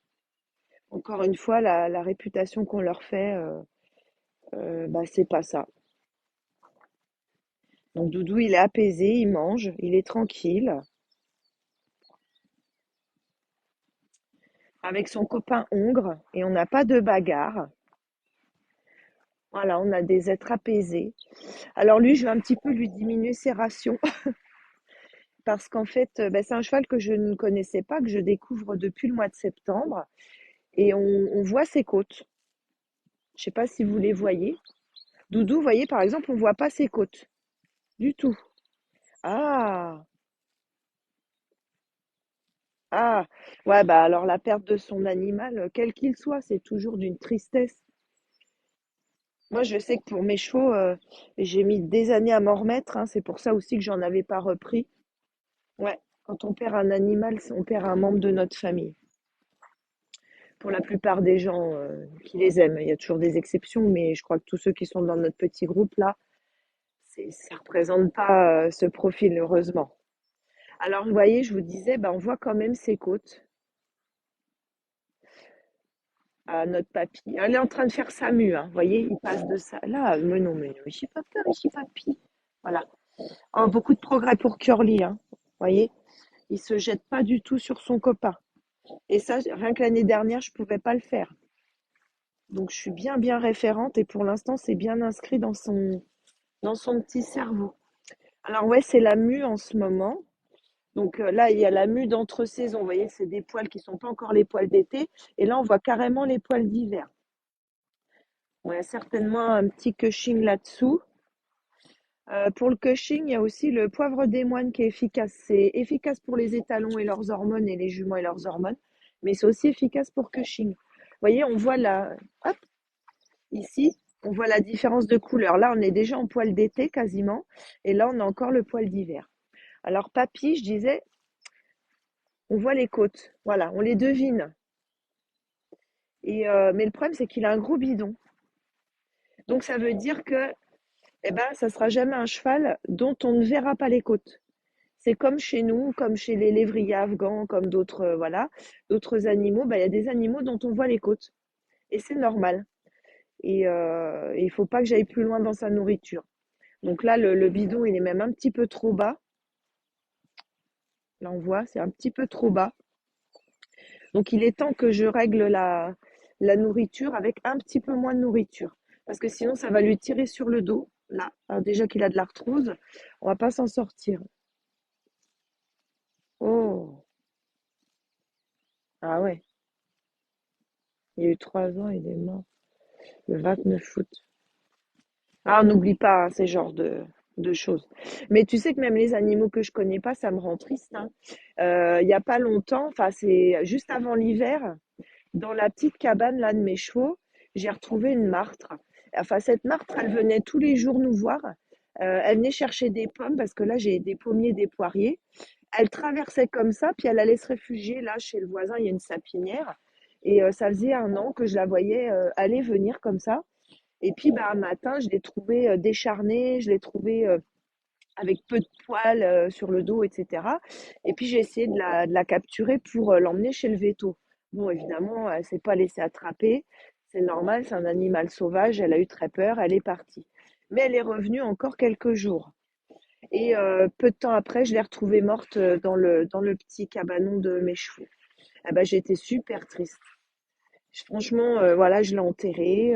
Encore une fois, la réputation qu'on leur fait, bah, c'est pas ça. Donc Doudou, il est apaisé, il mange, il est tranquille, avec son copain Hongre, et on n'a pas de bagarre. Voilà, on a des êtres apaisés. Alors lui, je vais un petit peu lui diminuer ses rations parce qu'en fait, bah, c'est un cheval que je ne connaissais pas, que je découvre depuis le mois de septembre et on voit ses côtes. Je sais pas si vous les voyez. Doudou, vous voyez, par exemple, on voit pas ses côtes du tout. Ah, ah, ouais, bah alors la perte de son animal, quel qu'il soit, c'est toujours d'une tristesse. Moi, je sais que pour mes chevaux, j'ai mis des années à m'en remettre, hein, c'est pour ça aussi que j'en avais pas repris. Ouais, quand on perd un animal, on perd un membre de notre famille. Pour la plupart des gens qui les aiment. Il y a toujours des exceptions, mais je crois que tous ceux qui sont dans notre petit groupe là, ça représente pas ce profil, heureusement. Alors, vous voyez, je vous disais, bah, on voit quand même ses côtes à notre papy. Elle est en train de faire sa mue, hein. Vous voyez, il passe de ça. Là, mais non, j'ai pas peur, ici, papy. Voilà. Oh, beaucoup de progrès pour Curly, hein. Vous voyez, il se jette pas du tout sur son copain. Et ça, rien que l'année dernière, je pouvais pas le faire. Donc je suis bien bien référente et pour l'instant c'est bien inscrit dans son petit cerveau. Alors ouais, c'est la mue en ce moment. Donc là, il y a la mue d'entre-saison. Vous voyez, c'est des poils qui sont pas encore les poils d'été. Et là, on voit carrément les poils d'hiver. Bon, il y a certainement un petit cushing là-dessous. Pour le cushing, il y a aussi le poivre des moines qui est efficace. C'est efficace pour les étalons et leurs hormones et les juments et leurs hormones, mais c'est aussi efficace pour cushing. Vous voyez, on voit hop, ici, on voit la différence de couleur. Là, on est déjà en poil d'été quasiment, et là, on a encore le poil d'hiver. Alors, papy, je disais, on voit les côtes. Voilà, on les devine. Mais le problème, c'est qu'il a un gros bidon. Donc, ça veut dire que, eh ben, ça sera jamais un cheval dont on ne verra pas les côtes. C'est comme chez nous, comme chez les lévriers afghans, comme d'autres, voilà, d'autres animaux. Bah, il y a des animaux dont on voit les côtes. Et c'est normal. Et il faut pas que j'aille plus loin dans sa nourriture. Donc là, le bidon, il est même un petit peu trop bas. Là, on voit, c'est un petit peu trop bas. Donc, il est temps que je règle la nourriture avec un petit peu moins de nourriture. Parce que sinon, ça va lui tirer sur le dos. Là, alors déjà qu'il a de l'arthrose, on va pas s'en sortir. Oh, ah ouais, il y a eu 3 ans, il est mort le 29 août. Ah, on n'oublie pas hein, ces genres de choses. Mais tu sais que même les animaux que je connais pas, ça me rend triste, hein. Il y a pas longtemps, enfin c'est juste avant l'hiver, dans la petite cabane là de mes chevaux, j'ai retrouvé une martre. Enfin, cette martre, elle venait tous les jours nous voir. Elle venait chercher des pommes parce que là, j'ai des pommiers, des poiriers. Elle traversait comme ça, puis elle allait se réfugier là chez le voisin. Il y a une sapinière. Et ça faisait un an que je la voyais aller venir comme ça. Et puis, bah, un matin, je l'ai trouvée décharnée, je l'ai trouvée avec peu de poils sur le dos, etc. Et puis j'ai essayé de la capturer pour l'emmener chez le véto. Bon, évidemment, elle s'est pas laissée attraper. C'est normal, c'est un animal sauvage. Elle a eu très peur, elle est partie. Mais elle est revenue encore quelques jours. Et peu de temps après, je l'ai retrouvée morte dans le petit cabanon de mes chevaux. Ah bah, j'ai été super triste. Franchement, voilà, je l'ai enterrée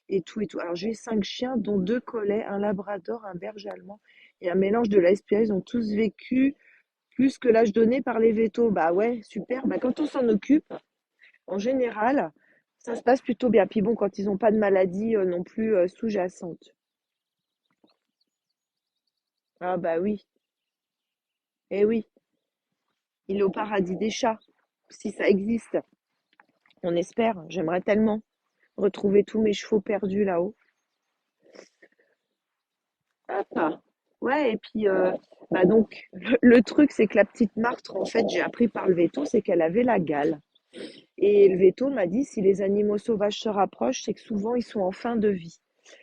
et tout et tout. Alors, j'ai 5 chiens, dont 2 collets, un labrador, un berger allemand et un mélange de la SPA. Ils ont tous vécu plus que l'âge donné par les vétos. Bah ouais, super. Bah, quand on s'en occupe, en général, ça se passe plutôt bien. Puis bon, quand ils n'ont pas de maladie non plus sous-jacente. Ah bah oui, eh oui, il est au paradis des chats, si ça existe. On espère. J'aimerais tellement retrouver tous mes chevaux perdus là-haut. Hop. Ouais, et puis, bah donc, le truc, c'est que la petite martre, en fait, j'ai appris par le veto, c'est qu'elle avait la gale. Et le veto m'a dit, si les animaux sauvages se rapprochent, c'est que souvent, ils sont en fin de vie.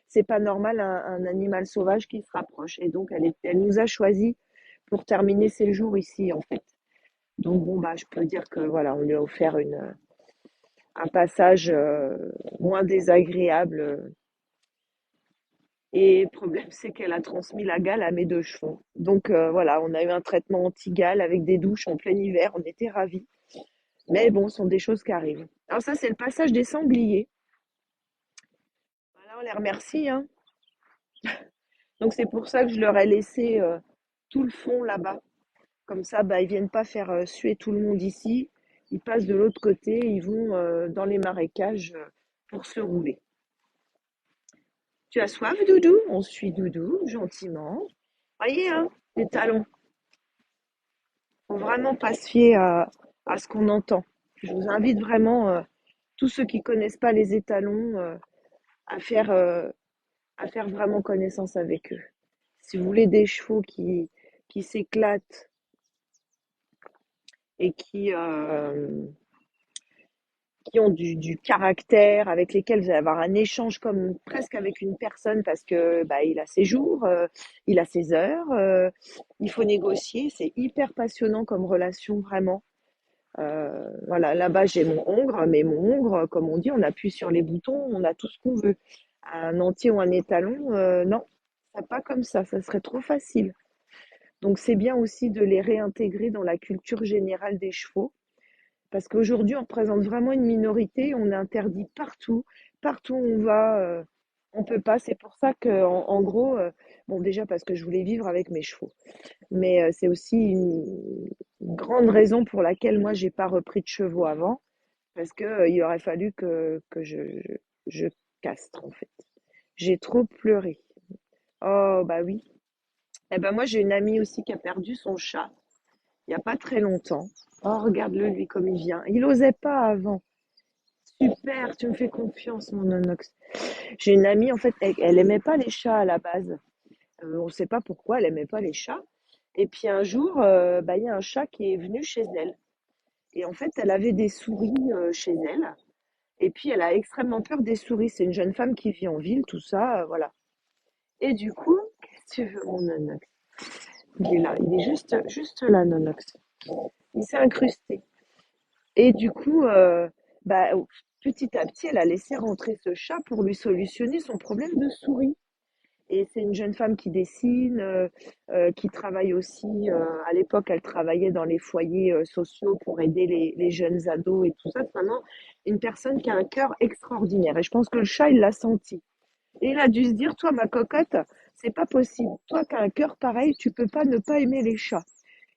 C'est pas normal un animal sauvage qui se rapproche. Et donc, elle nous a choisis pour terminer ses jours ici, en fait. Donc, bon, bah, je peux dire que, voilà, on lui a offert un passage moins désagréable. Et le problème, c'est qu'elle a transmis la gale à mes 2 chevaux. Donc voilà, on a eu un traitement anti-gale avec des douches en plein hiver, on était ravis. Mais bon, ce sont des choses qui arrivent. Alors ça, c'est le passage des sangliers. Voilà, on les remercie, hein. Donc c'est pour ça que je leur ai laissé tout le fond là-bas. Comme ça, bah, ils viennent pas faire suer tout le monde ici. Ils passent de l'autre côté, ils vont dans les marécages pour se rouler. Tu as soif, Doudou? On suit Doudou, gentiment. Voyez, hein, les talons. Faut vraiment pas se fier à ce qu'on entend. Je vous invite vraiment, tous ceux qui connaissent pas les étalons, à faire, euh, à faire vraiment connaissance avec eux. Si vous voulez des chevaux qui s'éclatent et qui ont du caractère, avec lesquels vous allez avoir un échange comme presque avec une personne parce que bah, il a ses jours, il a ses heures, il faut négocier. C'est hyper passionnant comme relation, vraiment. Voilà, là-bas j'ai mon hongre, mais mon hongre, comme on dit, on appuie sur les boutons, on a tout ce qu'on veut. Un entier ou un étalon, non, ça pas comme ça serait trop facile. Donc c'est bien aussi de les réintégrer dans la culture générale des chevaux, parce qu'aujourd'hui on représente vraiment une minorité, on est interdit partout, Partout où on va, on peut pas. C'est pour ça que, en gros, bon, déjà parce que je voulais vivre avec mes chevaux, mais c'est aussi une grande raison pour laquelle moi j'ai pas repris de chevaux avant, parce que il aurait fallu que je castre en fait. J'ai trop pleuré. Oh bah oui. Eh ben moi j'ai une amie aussi qui a perdu son chat il y a pas très longtemps. Oh regarde-le lui comme il vient. Il osait pas avant. Super, tu me fais confiance mon nonox. J'ai une amie en fait, elle aimait pas les chats à la base. On ne sait pas pourquoi elle aimait pas les chats. Et puis un jour, bah, il y a un chat qui est venu chez elle. Et en fait, elle avait des souris chez elle. Et puis elle a extrêmement peur des souris. C'est une jeune femme qui vit en ville, tout ça, voilà. Et du coup, qu'est-ce que tu veux mon nonox? Il est là, il est juste là, nonox. Il s'est incrusté. Et du coup, bah, petit à petit, elle a laissé rentrer ce chat pour lui solutionner son problème de souris. Et c'est une jeune femme qui dessine, qui travaille aussi, à l'époque, elle travaillait dans les foyers sociaux pour aider les jeunes ados et tout ça. C'est vraiment une personne qui a un cœur extraordinaire. Et je pense que le chat, il l'a senti. Et il a dû se dire, toi, ma cocotte, c'est pas possible. Toi qui as un cœur pareil, tu peux pas ne pas aimer les chats.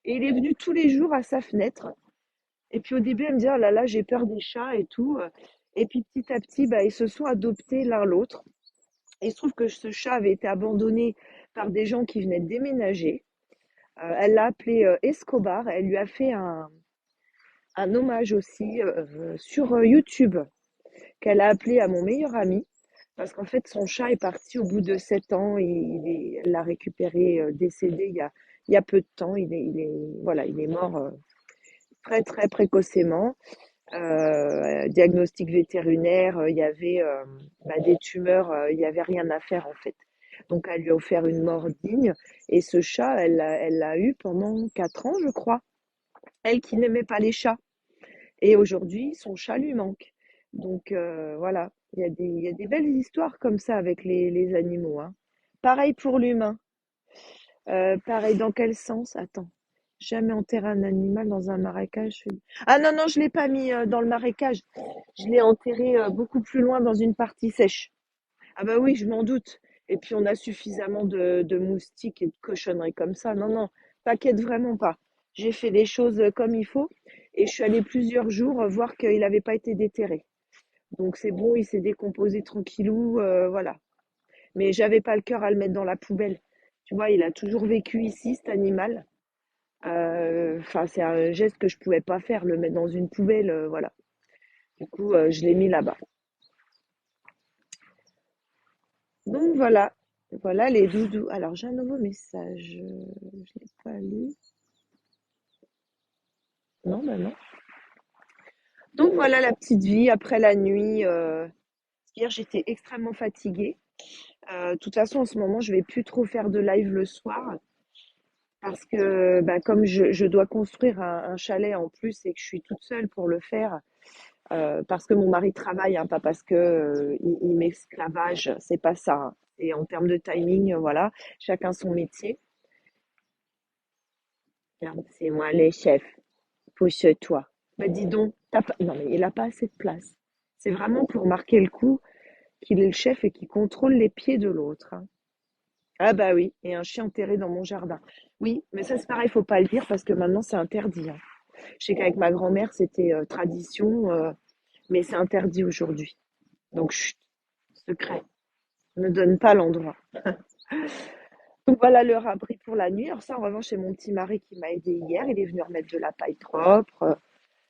Et il est venu tous les jours à sa fenêtre. Et puis au début, elle me dit, oh là là, j'ai peur des chats et tout. Et puis petit à petit, bah, ils se sont adoptés l'un l'autre. Et il se trouve que ce chat avait été abandonné par des gens qui venaient de déménager. Elle l'a appelé Escobar. Elle lui a fait un hommage aussi sur YouTube qu'elle a appelé à mon meilleur ami. Parce qu'en fait, son chat est parti au bout de 7 ans. Elle l'a récupéré décédé il y a peu de temps. Voilà, il est mort très, très précocement. Diagnostic vétérinaire, il y avait bah, des tumeurs, il n'y avait rien à faire en fait. Donc elle lui a offert une mort digne. Et ce chat, elle l'a eu pendant 4 ans, je crois. Elle qui n'aimait pas les chats. Et aujourd'hui, son chat lui manque. Donc voilà, il y a des belles histoires comme ça avec les animaux, hein. Pareil pour l'humain. Pareil dans quel sens? Attends. Jamais enterrer un animal dans un marécage. Ah non, non, je l'ai pas mis dans le marécage. Je l'ai enterré beaucoup plus loin dans une partie sèche. Ah bah oui, je m'en doute. Et puis on a suffisamment de moustiques et de cochonneries comme ça. Non, non, t'inquiète vraiment pas. J'ai fait les choses comme il faut et je suis allée plusieurs jours voir qu'il n'avait pas été déterré. Donc c'est bon, il s'est décomposé tranquillou, voilà. Mais j'avais pas le cœur à le mettre dans la poubelle. Tu vois, il a toujours vécu ici, cet animal. Enfin, c'est un geste que je pouvais pas faire, le mettre dans une poubelle, voilà. Du coup, je l'ai mis là-bas. Donc voilà, voilà les doudous. Alors j'ai un nouveau message. Je l'ai pas lu. Non, bah non. Donc voilà la petite vie après la nuit. Hier j'étais extrêmement fatiguée. De toute façon en ce moment je vais plus trop faire de live le soir parce que bah, comme je dois construire un chalet en plus et que je suis toute seule pour le faire. Parce que mon mari travaille, hein, pas parce que il m'esclavage, c'est pas ça, hein. Et en termes de timing, voilà, chacun son métier. Regarde, c'est moi les chefs, pousse-toi. Bah dis donc, non mais il a pas assez de place. C'est vraiment pour marquer le coup qu'il est le chef et qu'il contrôle les pieds de l'autre, hein. Ah bah oui, et un chien enterré dans mon jardin. Oui, mais ça c'est pareil, faut pas le dire parce que maintenant c'est interdit, hein. Je sais qu'avec ma grand-mère c'était tradition, mais c'est interdit aujourd'hui. Donc chut, secret. Ne donne pas l'endroit. Donc voilà leur abri pour la nuit. Alors ça, en revanche, c'est mon petit mari qui m'a aidé hier. Il est venu remettre de la paille propre.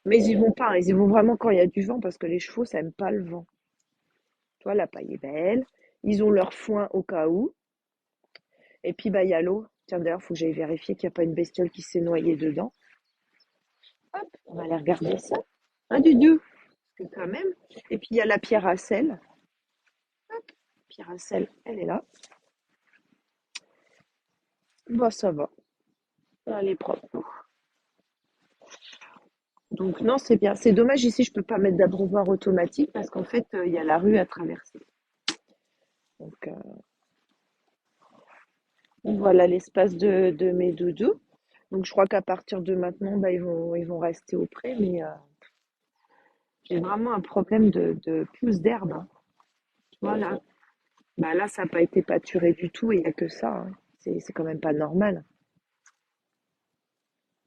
Mais ils y vont pas, hein. Ils y vont vraiment quand il y a du vent parce que les chevaux, ça aime pas le vent. Toi, la paille est belle. Ils ont leur foin au cas où. Et puis, bah, il y a l'eau. Tiens, d'ailleurs, faut que j'aille vérifier qu'il n'y a pas une bestiole qui s'est noyée dedans. Hop, on va aller regarder ça. Un Dudu. Parce que quand même. Et puis, il y a la pierre à sel. Hop, pierre à sel, elle est là. Bah, ça va. Elle est propre. Donc non, c'est bien. C'est dommage ici, je peux pas mettre d'abreuvoir automatique parce qu'en fait, il y a la rue à traverser. Donc voilà l'espace de mes doudous. Donc je crois qu'à partir de maintenant, bah, ils vont rester au pré, mais j'ai vraiment un problème de pousse d'herbe, hein. Voilà. Bah là, ça n'a pas été pâturé du tout et il n'y a que ça, hein. C'est quand même pas normal.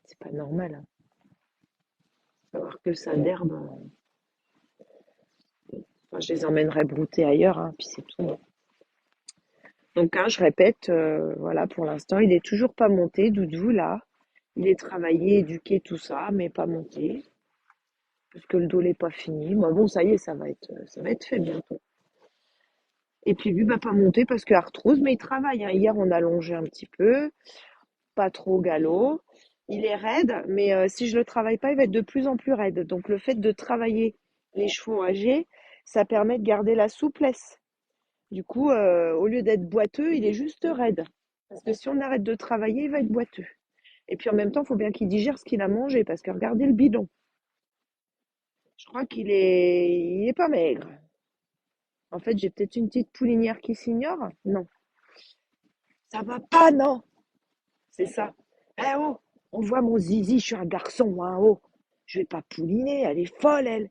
C'est pas normal, hein. Avoir que ça d'herbe. Enfin, je les emmènerai brouter ailleurs, hein, puis c'est tout. Donc, hein, je répète, voilà, pour l'instant, il est toujours pas monté, Doudou, là. Il est travaillé, éduqué, tout ça, mais pas monté, parce que le dos n'est pas fini. Moi, bon, ça y est, ça va être fait bientôt. Et puis lui, va pas monter parce que arthrose, mais il travaille, hein. Hier, on a allongé un petit peu, pas trop galop. Il est raide, mais si je le travaille pas, il va être de plus en plus raide. Donc, le fait de travailler les chevaux âgés, ça permet de garder la souplesse. Du coup, au lieu d'être boiteux, il est juste raide. Parce que si on arrête de travailler, il va être boiteux. Et puis en même temps, il faut bien qu'il digère ce qu'il a mangé, parce que regardez le bidon. Je crois il est pas maigre. En fait, j'ai peut-être une petite poulinière qui s'ignore. Non, ça va pas, non. C'est ça. Eh oh, on voit mon zizi, je suis un garçon, hein, oh. Je vais pas pouliner, elle est folle, elle.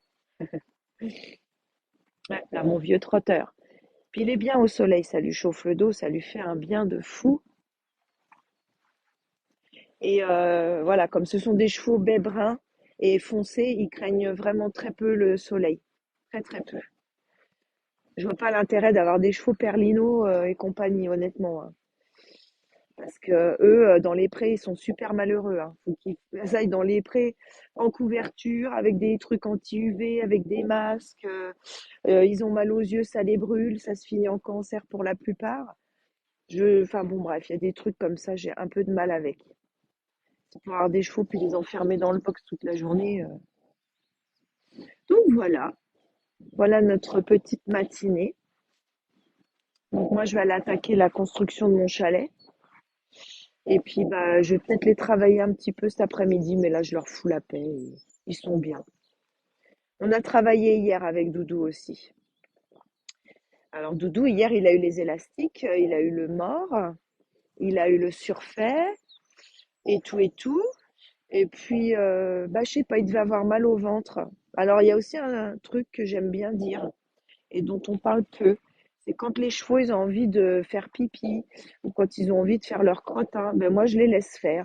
Ouais, là, mon vieux trotteur. Puis il est bien au soleil, ça lui chauffe le dos, ça lui fait un bien de fou. Et voilà, comme ce sont des chevaux bais bruns et foncés, ils craignent vraiment très peu le soleil. Très, très peu. Je vois pas l'intérêt d'avoir des chevaux Perlino et compagnie, honnêtement, hein. Parce que eux, dans les prés, ils sont super malheureux, hein. Faut qu'ils aillent dans les prés en couverture, avec des trucs anti-UV, avec des masques. Ils ont mal aux yeux, ça les brûle, ça se finit en cancer pour la plupart. Enfin bon, bref, il y a des trucs comme ça, j'ai un peu de mal avec. C'est pour avoir des chevaux puis les enfermer dans le box toute la journée. Donc voilà, voilà notre petite matinée. Donc moi, je vais aller attaquer la construction de mon chalet. Et puis, bah, je vais peut-être les travailler un petit peu cet après-midi, mais là, je leur fous la paix. Ils sont bien. On a travaillé hier avec Doudou aussi. Alors, Doudou, hier, il a eu les élastiques, il a eu le mort, il a eu le surfait, et tout et tout. Et puis, bah, je sais pas, il devait avoir mal au ventre. Alors, il y a aussi un truc que j'aime bien dire et dont on parle peu. C'est quand les chevaux, ils ont envie de faire pipi ou quand ils ont envie de faire leur crottin, ben moi, je les laisse faire.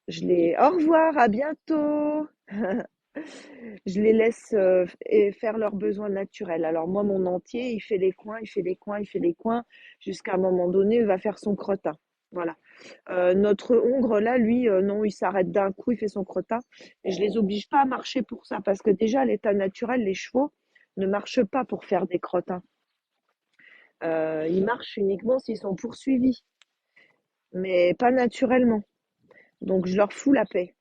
Au revoir, à bientôt. Je les laisse faire leurs besoins naturels. Alors moi, mon entier, il fait les coins, il fait les coins, il fait les coins, jusqu'à un moment donné, il va faire son crottin. Voilà. Notre hongre, là, lui, non, il s'arrête d'un coup, il fait son crottin. Et je les oblige pas à marcher pour ça, parce que déjà, à l'état naturel, les chevaux ne marchent pas pour faire des crottins. Ils marchent uniquement s'ils sont poursuivis, mais pas naturellement. Donc, je leur fous la paix.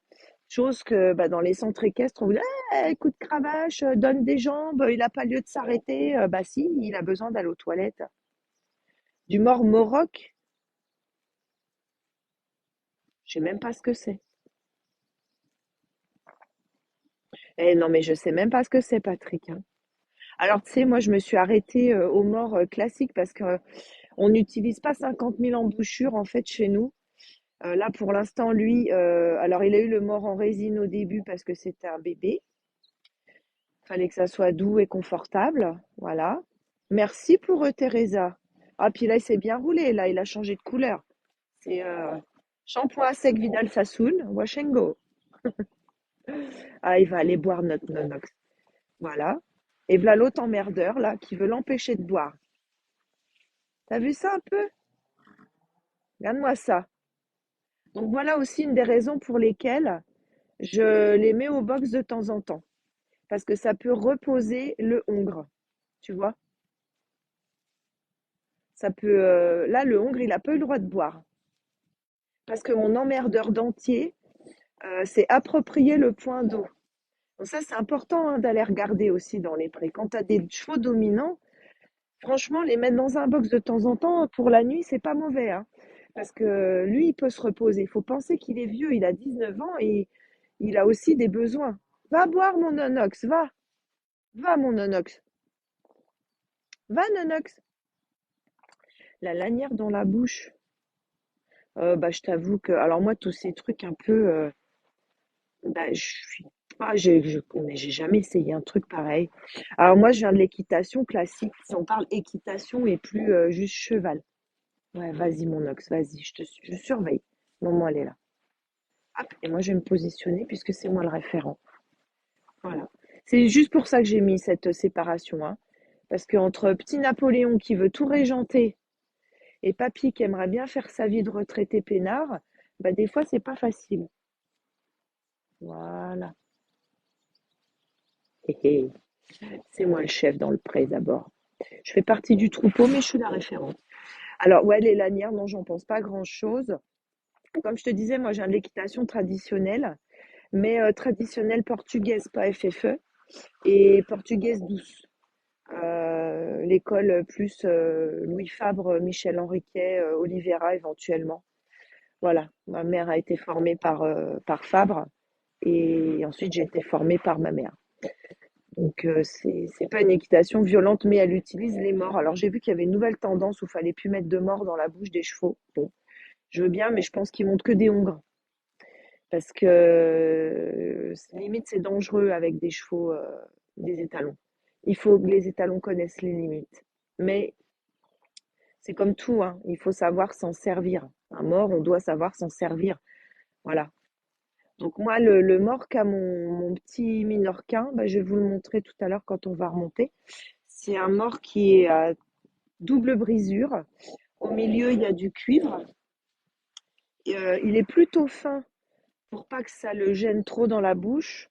Chose que bah, dans les centres équestres, on vous dit coup de cravache, donne des jambes, il n'a pas lieu de s'arrêter. Bah si, il a besoin d'aller aux toilettes. Du mort moroc, je sais même pas ce que c'est. Eh non, mais je sais même pas ce que c'est, Patrick, hein. Alors, tu sais, moi, je me suis arrêtée au mort classique parce que on n'utilise pas 50 000 embouchures en fait chez nous. Là, pour l'instant, lui, alors il a eu le mort en résine au début parce que c'était un bébé. Fallait que ça soit doux et confortable. Voilà. Merci pour eux, Teresa. Ah, puis là, il s'est bien roulé. Là, il a changé de couleur. C'est shampoing à sec Vidal Sassoon, wash and go. Ah, il va aller boire notre Nonox. Voilà. Et voilà l'autre emmerdeur, là, qui veut l'empêcher de boire. T'as vu ça un peu? Regarde-moi ça. Donc voilà aussi une des raisons pour lesquelles je les mets au box de temps en temps. Parce que ça peut reposer le hongre. Tu vois? Ça peut. Là, le hongre, il a pas eu le droit de boire. Parce que mon emmerdeur dentier s'est approprié le point d'eau. Donc ça, c'est important hein, d'aller regarder aussi dans les prés. Quand tu as des chevaux dominants, franchement, les mettre dans un box de temps en temps pour la nuit, c'est pas mauvais, hein. Parce que lui, il peut se reposer. Il faut penser qu'il est vieux, il a 19 ans et il a aussi des besoins. Va boire mon Nonox, va, va mon Nonox, va Nonox. La lanière dans la bouche. Bah, je t'avoue que, alors moi, tous ces trucs un peu, bah, je suis Ah, mais j'ai jamais essayé un truc pareil. Alors moi, je viens de l'équitation classique. Si on parle équitation et plus juste cheval. Ouais, vas-y mon ox, vas-y, je surveille. Maman, elle est là. Hop, et moi, je vais me positionner puisque c'est moi le référent. Voilà. C'est juste pour ça que j'ai mis cette séparation, hein. Parce qu'entre petit Napoléon qui veut tout régenter et papy qui aimerait bien faire sa vie de retraité peinard, bah des fois, c'est pas facile. Voilà. Hé, hé. C'est moi le chef dans le pré d'abord. Je fais partie du troupeau, mais je suis la référente. Alors, ouais, les lanières, non, j'en pense pas grand-chose. Comme je te disais, moi, j'ai de l'équitation traditionnelle, mais traditionnelle portugaise, pas FFE, et portugaise douce. L'école plus Louis Fabre, Michel Henriquet, Oliveira éventuellement. Voilà, ma mère a été formée par Fabre et ensuite j'ai été formée par ma mère. Donc c'est pas une équitation violente, mais elle utilise les morts. Alors j'ai vu qu'il y avait une nouvelle tendance où il fallait plus mettre de morts dans la bouche des chevaux. Bon, je veux bien, mais je pense qu'ils montent que des hongres. Parce que limite c'est dangereux avec des chevaux, des étalons. Il faut que les étalons connaissent les limites. Mais c'est comme tout, hein, il faut savoir s'en servir. Un mort, on doit savoir s'en servir. Voilà. Donc moi, le mort qu'a mon petit minorquin, bah, je vais vous le montrer tout à l'heure quand on va remonter. C'est un mort qui est à double brisure. Au milieu, il y a du cuivre. Il est plutôt fin pour pas que ça le gêne trop dans la bouche.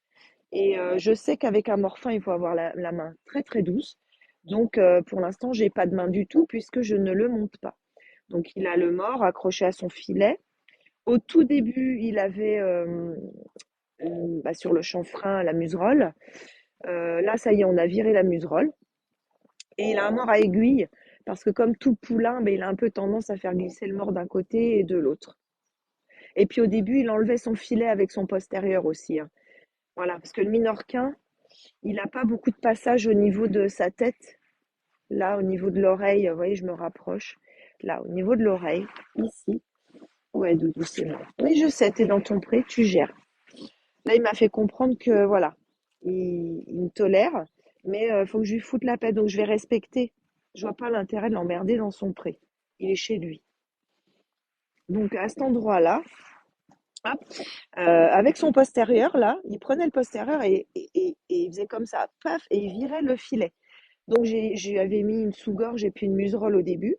Et je sais qu'avec un mort fin, il faut avoir la main très très douce. Donc pour l'instant, j'ai pas de main du tout puisque je ne le monte pas. Donc il a le mort accroché à son filet. Au tout début, il avait bah, sur le chanfrein la muserolle. Là, ça y est, on a viré la muserolle. Et il a un mort à aiguille parce que comme tout poulain, ben, il a un peu tendance à faire glisser le mort d'un côté et de l'autre. Et puis au début, il enlevait son filet avec son postérieur aussi, hein. Voilà, parce que le minorquin, il n'a pas beaucoup de passage au niveau de sa tête. Là, au niveau de l'oreille, vous voyez, je me rapproche. Là, au niveau de l'oreille, ici. Ouais, Doudou, c'est bon. Oui, je sais, t'es dans ton pré, tu gères. Là, il m'a fait comprendre que, voilà, il me tolère, mais il faut que je lui foute la paix, donc je vais respecter. Je vois pas l'intérêt de l'emmerder dans son pré. Il est chez lui. Donc, à cet endroit-là, hop, avec son postérieur, là, il prenait le postérieur et il faisait comme ça, paf, et il virait le filet. Donc, je lui avais mis une sous-gorge et puis une muserolle au début.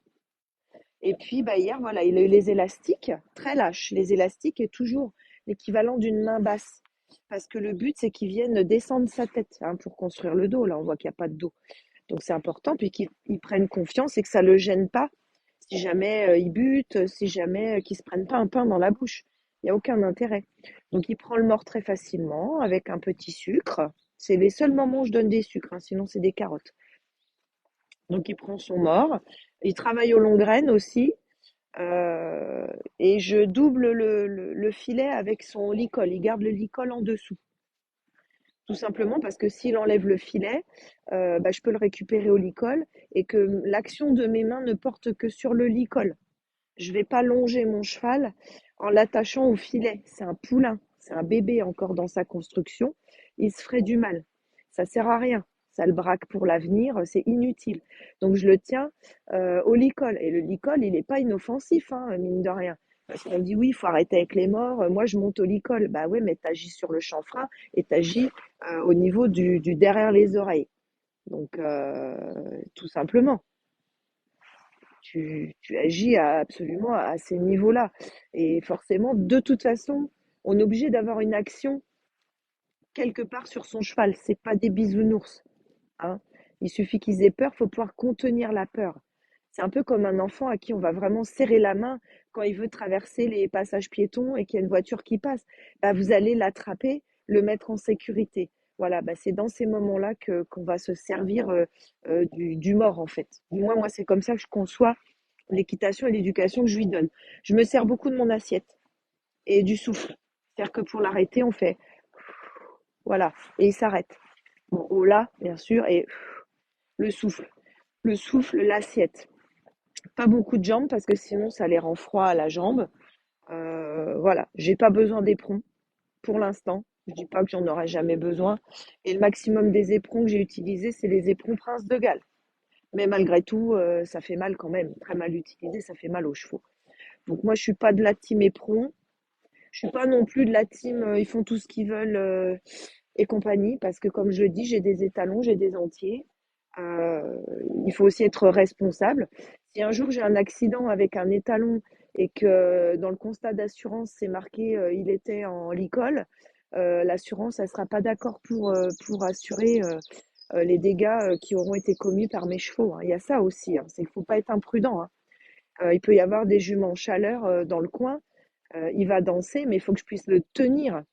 Et puis, bah, hier, voilà, il a eu les élastiques, très lâches. Les élastiques est toujours l'équivalent d'une main basse. Parce que le but, c'est qu'ils viennent descendre sa tête, hein, pour construire le dos. Là, on voit qu'il n'y a pas de dos. Donc, c'est important, puis qu'ils prennent confiance et que ça ne le gêne pas. Si jamais il bute, si jamais qu'ils ne se prennent pas un pain dans la bouche. Il n'y a aucun intérêt. Donc, il prend le mort très facilement avec un petit sucre. C'est les seuls moments où je donne des sucres, hein, sinon c'est des carottes. Donc, il prend son mort. Il travaille aux longues graines aussi. Euh, et je double le filet avec son licol. Il garde le licol en dessous. Tout simplement parce que s'il enlève le filet, bah, je peux le récupérer au licol et que l'action de mes mains ne porte que sur le licol. Je ne vais pas longer mon cheval en l'attachant au filet. C'est un poulain, c'est un bébé encore dans sa construction. Il se ferait du mal. Ça sert à rien. Ça le braque pour l'avenir, c'est inutile. Donc je le tiens au licol. Et le licol, il n'est pas inoffensif, hein, mine de rien. Parce qu'on dit oui, il faut arrêter avec les morts. Moi, je monte au licol. Bah ouais, mais tu agis sur le chanfrein et tu agis au niveau du derrière les oreilles. Donc, tout simplement tu agis absolument à ces niveaux-là. Et forcément, de toute façon, on est obligé d'avoir une action quelque part sur son cheval. C'est pas des bisounours, hein. Il suffit qu'ils aient peur, il faut pouvoir contenir la peur. C'est un peu comme un enfant à qui on va vraiment serrer la main quand il veut traverser les passages piétons et qu'il y a une voiture qui passe. Bah, vous allez l'attraper, le mettre en sécurité. Voilà, bah, c'est dans ces moments-là qu'on va se servir du mort, en fait. Du moins, moi, c'est comme ça que je conçois l'équitation et l'éducation que je lui donne. Je me sers beaucoup de mon assiette et du souffle. C'est-à-dire que pour l'arrêter, on fait voilà, et il s'arrête. Bon, au là, bien sûr, et le souffle. Le souffle, l'assiette. Pas beaucoup de jambes parce que sinon ça les rend froid à la jambe. Voilà, j'ai pas besoin d'éperon. pour l'instant. Je dis pas que j'en aurai jamais besoin. Et le maximum des éperons que j'ai utilisés, c'est les éperons Prince de Galles. Mais malgré tout, ça fait mal quand même. Très mal utilisé, ça fait mal aux chevaux. Donc moi, je suis pas de la team éperon. Je suis pas non plus de la team, ils font tout ce qu'ils veulent et compagnie, parce que comme je le dis, j'ai des étalons, j'ai des entiers. Euh, il faut aussi être responsable. Si un jour j'ai un accident avec un étalon et que dans le constat d'assurance c'est marqué il était en licol, l'assurance elle sera pas d'accord pour assurer les dégâts qui auront été commis par mes chevaux, hein. Il y a ça aussi, hein. C'est qu'il faut pas être imprudent, hein. Il peut y avoir des juments en chaleur dans le coin. Il va danser, mais il faut que je puisse le tenir.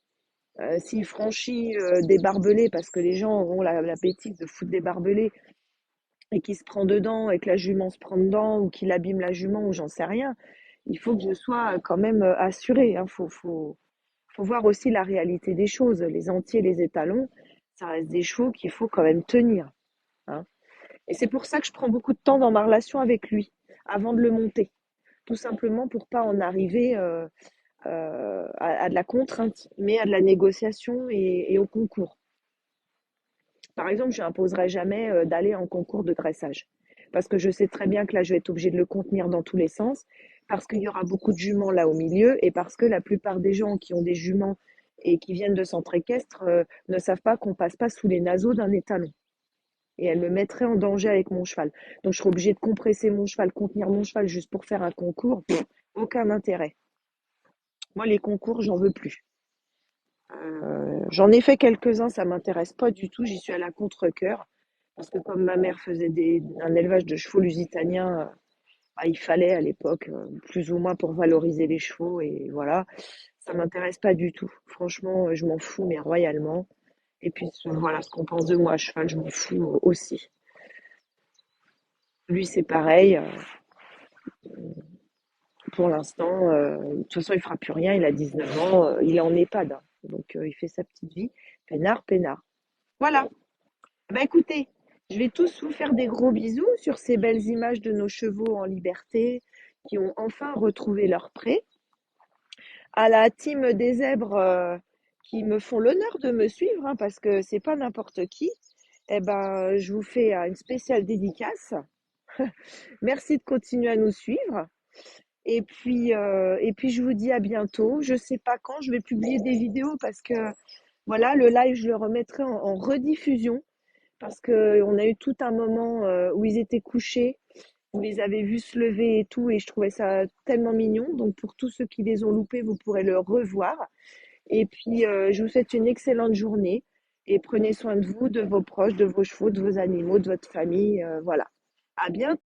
S'il franchit des barbelés, parce que les gens auront la bêtise de foutre des barbelés et qu'il se prend dedans et que la jument se prend dedans ou qu'il abîme la jument ou j'en sais rien, il faut que je sois quand même assurée, hein. Faut voir aussi la réalité des choses. Les entiers, les étalons, ça reste des chevaux qu'il faut quand même tenir, hein. Et c'est pour ça que je prends beaucoup de temps dans ma relation avec lui, avant de le monter. Tout simplement pour pas en arriver à de la contrainte, mais à de la négociation et au concours. Par exemple, je n'imposerai jamais d'aller en concours de dressage. Parce que je sais très bien que là, je vais être obligée de le contenir dans tous les sens, parce qu'il y aura beaucoup de juments là au milieu, et parce que la plupart des gens qui ont des juments et qui viennent de centre équestre ne savent pas qu'on passe pas sous les naseaux d'un étalon. Et elle me mettrait en danger avec mon cheval. Donc je serai obligée de compresser mon cheval, contenir mon cheval juste pour faire un concours. Aucun intérêt. Moi, les concours, j'en veux plus. J'en ai fait quelques-uns, ça m'intéresse pas du tout. J'y suis allée à contre-cœur. Parce que comme ma mère faisait un élevage de chevaux lusitaniens, bah, il fallait à l'époque, plus ou moins pour valoriser les chevaux. Et voilà, ça m'intéresse pas du tout. Franchement, je m'en fous, mais royalement. Et puis voilà, ce qu'on pense de moi à cheval, je m'en fous aussi. Lui, c'est pareil. Pour l'instant, de toute façon, il fera plus rien. Il a 19 ans. Il est en EHPAD, hein. Donc, il fait sa petite vie. Peinard, peinard. Voilà. Bah écoutez, je vais tous vous faire des gros bisous sur ces belles images de nos chevaux en liberté qui ont enfin retrouvé leur pré. À la team des zèbres qui me font l'honneur de me suivre, hein, parce que c'est pas n'importe qui, eh ben, je vous fais une spéciale dédicace. Merci de continuer à nous suivre. Et puis je vous dis à bientôt. Je sais pas quand je vais publier des vidéos parce que voilà, le live, je le remettrai en rediffusion parce que on a eu tout un moment où ils étaient couchés. Vous les avez vus se lever et tout, et je trouvais ça tellement mignon. Donc pour tous ceux qui les ont loupés, vous pourrez le revoir. Et puis je vous souhaite une excellente journée et prenez soin de vous, de vos proches, de vos chevaux, de vos animaux, de votre famille. Voilà. À bientôt.